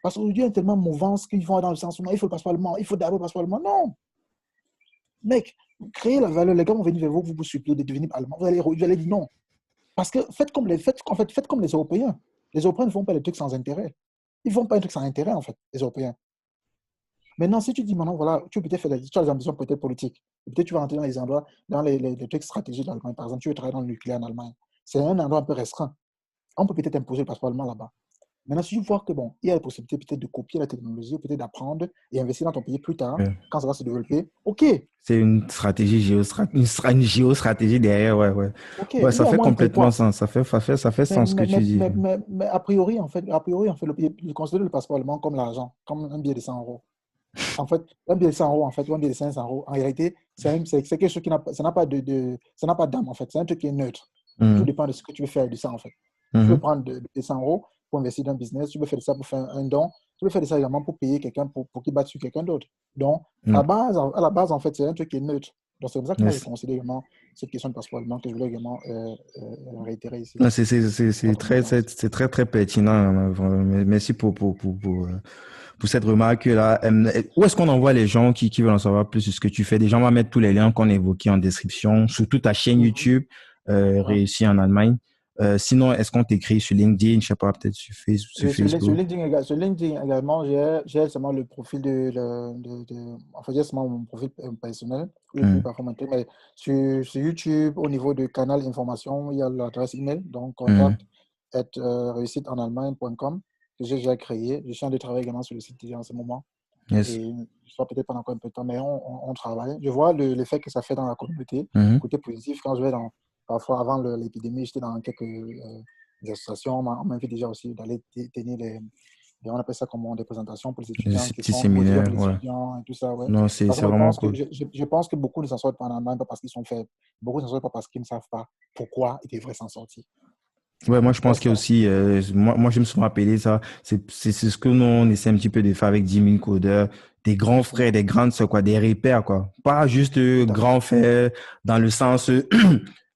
Parce qu'aujourd'hui, il y a tellement de mouvance qu'ils vont dans le sens où non, il faut le passeport allemand, il faut d'abord le passeport allemand. Non, mec, créez la valeur. Les gars vont venir vers vous, vous suppliez de devenir allemand. Vous allez dire non. Parce que faites comme les Européens. Les Européens ne font pas les trucs sans intérêt. Ils ne font pas un truc sans intérêt, en fait, les Européens. Maintenant, si tu dis maintenant, voilà, tu peux peut-être faire tu as des ambitions peut-être politiques. Peut-être tu vas rentrer dans les endroits, dans les trucs stratégiques d'Allemagne. Par exemple, tu veux travailler dans le nucléaire en Allemagne. C'est un endroit un peu restreint. On peut peut-être imposer le passeport allemand là-bas. Maintenant, si tu vois que bon, il y a la possibilité peut-être de copier la technologie, ou peut-être d'apprendre et investir dans ton pays plus tard, Ouais. quand ça va se développer, ok, C'est une stratégie une géostratégie derrière, ouais, ouais. ok, Ouais, il y ça a fait moins complètement pourquoi. sens. Ça fait Mais, sens ce que mais, tu mais, dis. mais, mais, mais a priori, je considère le passeport allemand comme l'argent, comme un billet de 100 euros. En fait, un billet de 100 euros, en fait, ou un billet de 500 euros, en réalité, c'est quelque chose ça n'a pas ça n'a pas d'âme, en fait. C'est un truc qui est neutre. Tout Mhm. dépend de ce que tu veux faire de ça, en fait. Tu veux Mhm. prendre des 100 euros pour investir dans un business, tu veux faire de ça pour faire un don, tu veux faire de ça également pour payer quelqu'un pour qu'il batte sur quelqu'un d'autre. Donc, Ouais. à la base, en fait, c'est un truc qui est neutre. Donc, c'est pour ça que moi, je Yes. considère également cette question de passeport allemand que je voulais également réitérer ici. Non, Pas c'est trop mon temps. c'est très, très pertinent. Vraiment. Merci pour cette remarque-là. Où est-ce qu'on envoie les gens qui veulent en savoir plus sur ce que tu fais? Déjà, on va mettre tous les liens qu'on a évoqués en description, surtout ta chaîne Mhm. YouTube, Ouais. Réussi en Allemagne. Sinon, est-ce qu'on t'écrit sur LinkedIn, je sais pas, peut-être sur Sur Facebook? LinkedIn, sur LinkedIn également, j'ai seulement le profil en fait, j'ai seulement mon profil personnel, le plus Hmm. performateur, mais sur YouTube, au niveau du canal information, il y a l'adresse email, donc Hmm. contact réussiteenallemagne.com que j'ai déjà créé. Je suis en train de travailler également sur le site déjà en ce moment Yes. et je ne peut-être pas encore un peu de temps, mais on travaille. Je vois l'effet que ça fait dans la communauté, Mhm. côté positif, quand je vais parfois avant l'épidémie, j'étais dans quelques associations, on m'invite déjà aussi d'aller tenir on appelle ça comment, des présentations pour les étudiants Ces qui petits sont motivés pour séminaires, les ouais. étudiants et tout ça, ouais. Non, Parce c'est que vraiment cool. je pense que beaucoup ne s'en sortent pas en Allemagne, pas parce qu'ils sont faibles. Beaucoup ne s'en sortent pas parce qu'ils ne savent pas pourquoi ils devraient s'en sortir. Ouais, moi je Ouais, pense c'est qu'il y a ça. aussi, moi je me suis rappelé ça, c'est ce que nous on essaie un petit peu de faire avec 10 000 codeurs, des grands frères, Justement. des grandes sœurs, quoi, des repères, quoi. Pas juste Tout à fait. grands frères dans le sens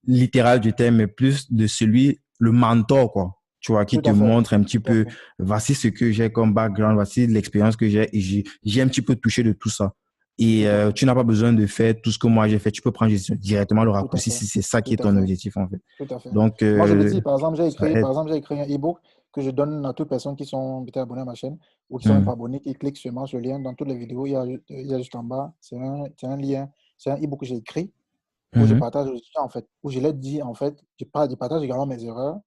littéral du terme, mais plus de celui, le mentor, quoi. Tu vois, qui Tout te à fait. montre un petit Tout à peu, fait. voici ce que j'ai comme background, voici l'expérience que j'ai, et j'ai un petit peu touché de tout ça. Et Tout à fait. tu n'as pas besoin de faire tout ce que moi j'ai fait. Tu peux prendre directement le Tout à raccourci fait. si c'est ça qui Tout est à ton fait. objectif, en fait. Tout à fait. Donc, Moi, je le dis, par exemple, ça aide. j'ai écrit un e-book que je donne à toutes personnes qui sont peut-être abonnées à ma chaîne ou qui sont même Hmm. pas abonnées, qui cliquent seulement sur le lien. Dans toutes les vidéos, il y a juste en bas, c'est un lien, c'est un e-book que j'ai écrit où je Mhm. partage aussi, en fait, où je l'ai dit, en fait, je partage également mes erreurs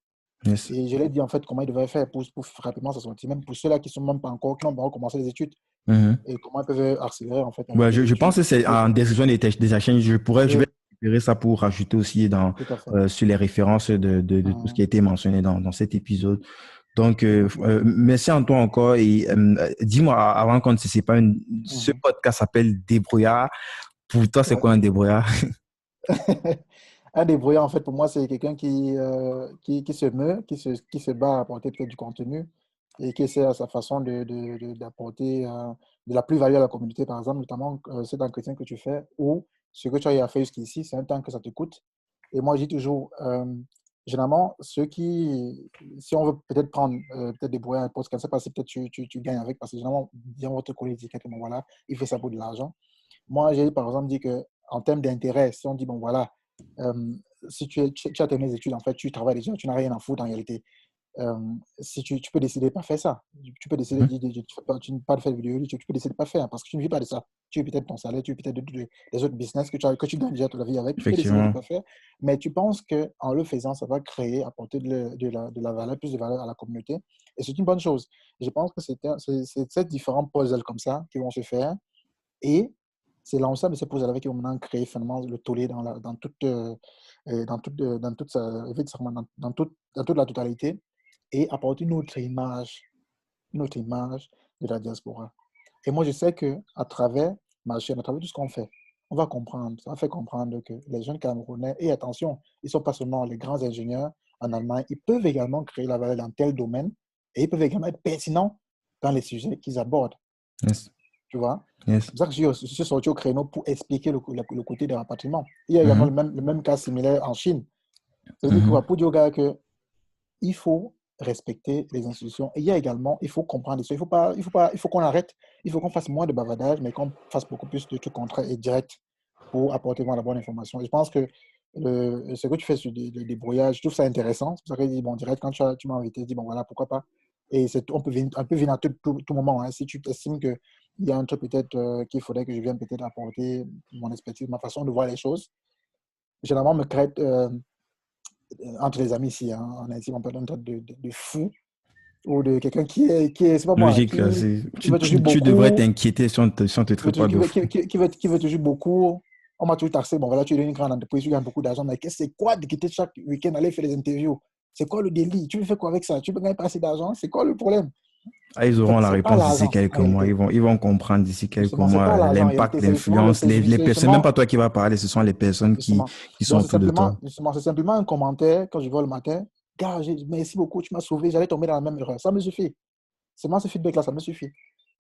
Yes. Et je lui ai dit en fait comment ils devaient faire pour rapidement s'en sortir, même pour ceux-là qui sont même pas encore, qui n'ont pas encore commencé les études, Mhm. et comment ils peuvent accélérer en fait avec Ouais, les je pense études. que c'est Et en tout. description des chaînes. Je vais Oui, récupérer ça pour rajouter aussi tout à fait. sur les références de tout ce qui a été mentionné dans cet épisode. Donc, Tout à fait. merci à toi encore. Et dis-moi, avant qu'on ne se sépare, ce Mhm. podcast s'appelle Débrouillard. Pour toi, c'est Ouais. quoi un débrouillard? Un débrouillard, en fait, pour moi, c'est quelqu'un qui se meut, qui se bat à apporter peut-être du contenu et qui essaie à sa façon d'apporter de la plus-value à la communauté, par exemple, notamment cet entretien que tu fais ou ce que tu as fait jusqu'ici, c'est un temps que ça te coûte. Et moi, je dis toujours, généralement, si on veut peut-être prendre peut-être débrouillard un poste comme ça, parce que peut-être tu gagnes avec, parce que généralement, disons, votre collègue dit que bon, voilà, il fait ça pour de l'argent. Moi, j'ai par exemple dit que en termes d'intérêt, si on dit, bon voilà, euh, si tu as terminé les études, en fait, tu travailles déjà, tu n'as rien à foutre en réalité. Si tu peux décider de ne pas faire ça. Tu peux décider de Mhm. dire, tu ne peux pas faire de vidéo, tu peux décider de ne pas faire parce que tu ne vis pas de ça. Tu es peut-être ton salaire, tu es peut-être des autres business que tu gagnes déjà toute la vie avec. Tu peux décider de ne Effectivement. pas faire, mais tu penses qu'en le faisant, ça va créer, apporter de la valeur, plus de valeur à la communauté. Et c'est une bonne chose. Je pense que c'est ces différents puzzles comme ça qui vont se faire. Et c'est l'ensemble de ces projets qui vont maintenant créer finalement le tollé dans toute sa, effectivement, dans toute la totalité et apporter une autre image de la diaspora. Et moi, je sais qu'à travers ma chaîne, à travers tout ce qu'on fait, on va comprendre, ça va faire comprendre que les jeunes Camerounais, et attention, ils ne sont pas seulement les grands ingénieurs en Allemagne, ils peuvent également créer la valeur dans tel domaine et ils peuvent également être pertinents dans les sujets qu'ils abordent. Yes. Tu vois? Yes. C'est pour ça que je suis sorti au créneau pour expliquer le côté des rapatriements. Il y a également Mhm. le même cas similaire en Chine. Ça veut dire que, Mhm. pour dire aux gars qu'il faut respecter les institutions. Et il y a également, il faut comprendre ça. Il faut qu'on arrête, il faut qu'on fasse moins de bavardage, mais qu'on fasse beaucoup plus de trucs concrets et directs pour apporter la bonne information. Et je pense que ce que tu fais sur le débrouillage, je trouve ça intéressant. C'est pour ça que je dis, bon, direct, quand tu m'as invité, je dis, bon, voilà, pourquoi pas. Et on peut venir à tout moment. Hein. Si tu estimes qu'il y a un truc peut-être qu'il faudrait que je vienne peut-être apporter mon expertise, ma façon de voir les choses, généralement, me crée entre les amis ici, hein, en Haïti, on peut un truc de fou ou de quelqu'un c'est pas moi, Logique, là, qui veut toujours tu devrais beaucoup, t'inquiéter si on te traite pas de fou. qui veut toujours beaucoup. On m'a toujours taxé. Bon, voilà, tu es une grande entreprise, tu gagnes beaucoup d'argent, mais c'est quoi de quitter chaque week-end, aller faire des interviews? C'est quoi le délit? Tu veux faire quoi avec ça? Tu peux gagner pas assez d'argent? C'est quoi le problème? Ah, ils En fait, auront la c'est pas réponse d'ici l'argent quelques en mois. réalité. Ils vont comprendre d'ici quelques Justement, c'est mois pas l'argent en l'impact, réalité. C'est justement, l'influence. Les personnes, c'est même pas toi qui vas parler, ce sont les personnes justement. qui sont Donc, autour de toi. c'est simplement un commentaire quand je vois le matin. Gars, merci beaucoup, tu m'as sauvé, j'allais tomber dans la même erreur. Ça me suffit. Seulement ce feedback-là, ça me suffit.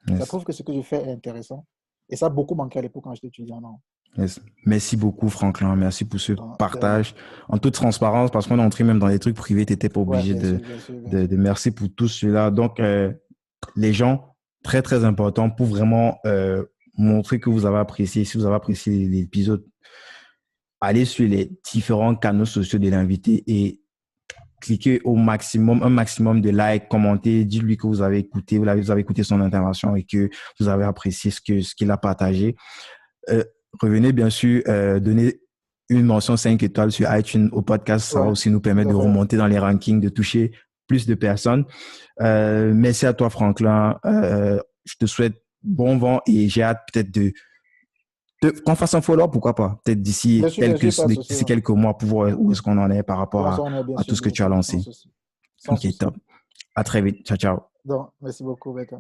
Ça Yes. prouve que ce que je fais est intéressant. Et ça a beaucoup manqué à l'époque quand j'étais étudiant. Non. Yes. Merci beaucoup, Franklin. Merci pour ce De rien. partage en toute transparence parce qu'on est entré même dans des trucs privés. Tu n'étais pas Ouais, obligé bien sûr, bien sûr, bien sûr. merci pour tout cela. Donc, les gens, très, très important pour vraiment montrer que vous avez apprécié. Si vous avez apprécié l'épisode, allez sur les différents canaux sociaux de l'invité et cliquez au maximum, un maximum de likes, commentez, dites-lui que vous avez écouté, vous avez écouté son intervention et que vous avez apprécié ce qu'il a partagé. Euh, revenez bien sûr, donner une mention 5 étoiles sur iTunes au podcast. Ça va Ouais, aussi nous tout permettre à de fait. remonter dans les rankings, de toucher plus de personnes. Merci à toi, Franklin. Je te souhaite bon vent et j'ai hâte peut-être qu'on fasse un follow, pourquoi pas? Peut-être Bien sûr, pas de souci. d'ici quelques mois pour voir où est-ce qu'on en est par rapport Comment ça, on est à tout ce que bien tu as sûr, sans lancé. souci. Sans Ok, souci. top. À très vite. Ciao, ciao. Donc, merci beaucoup, Becca.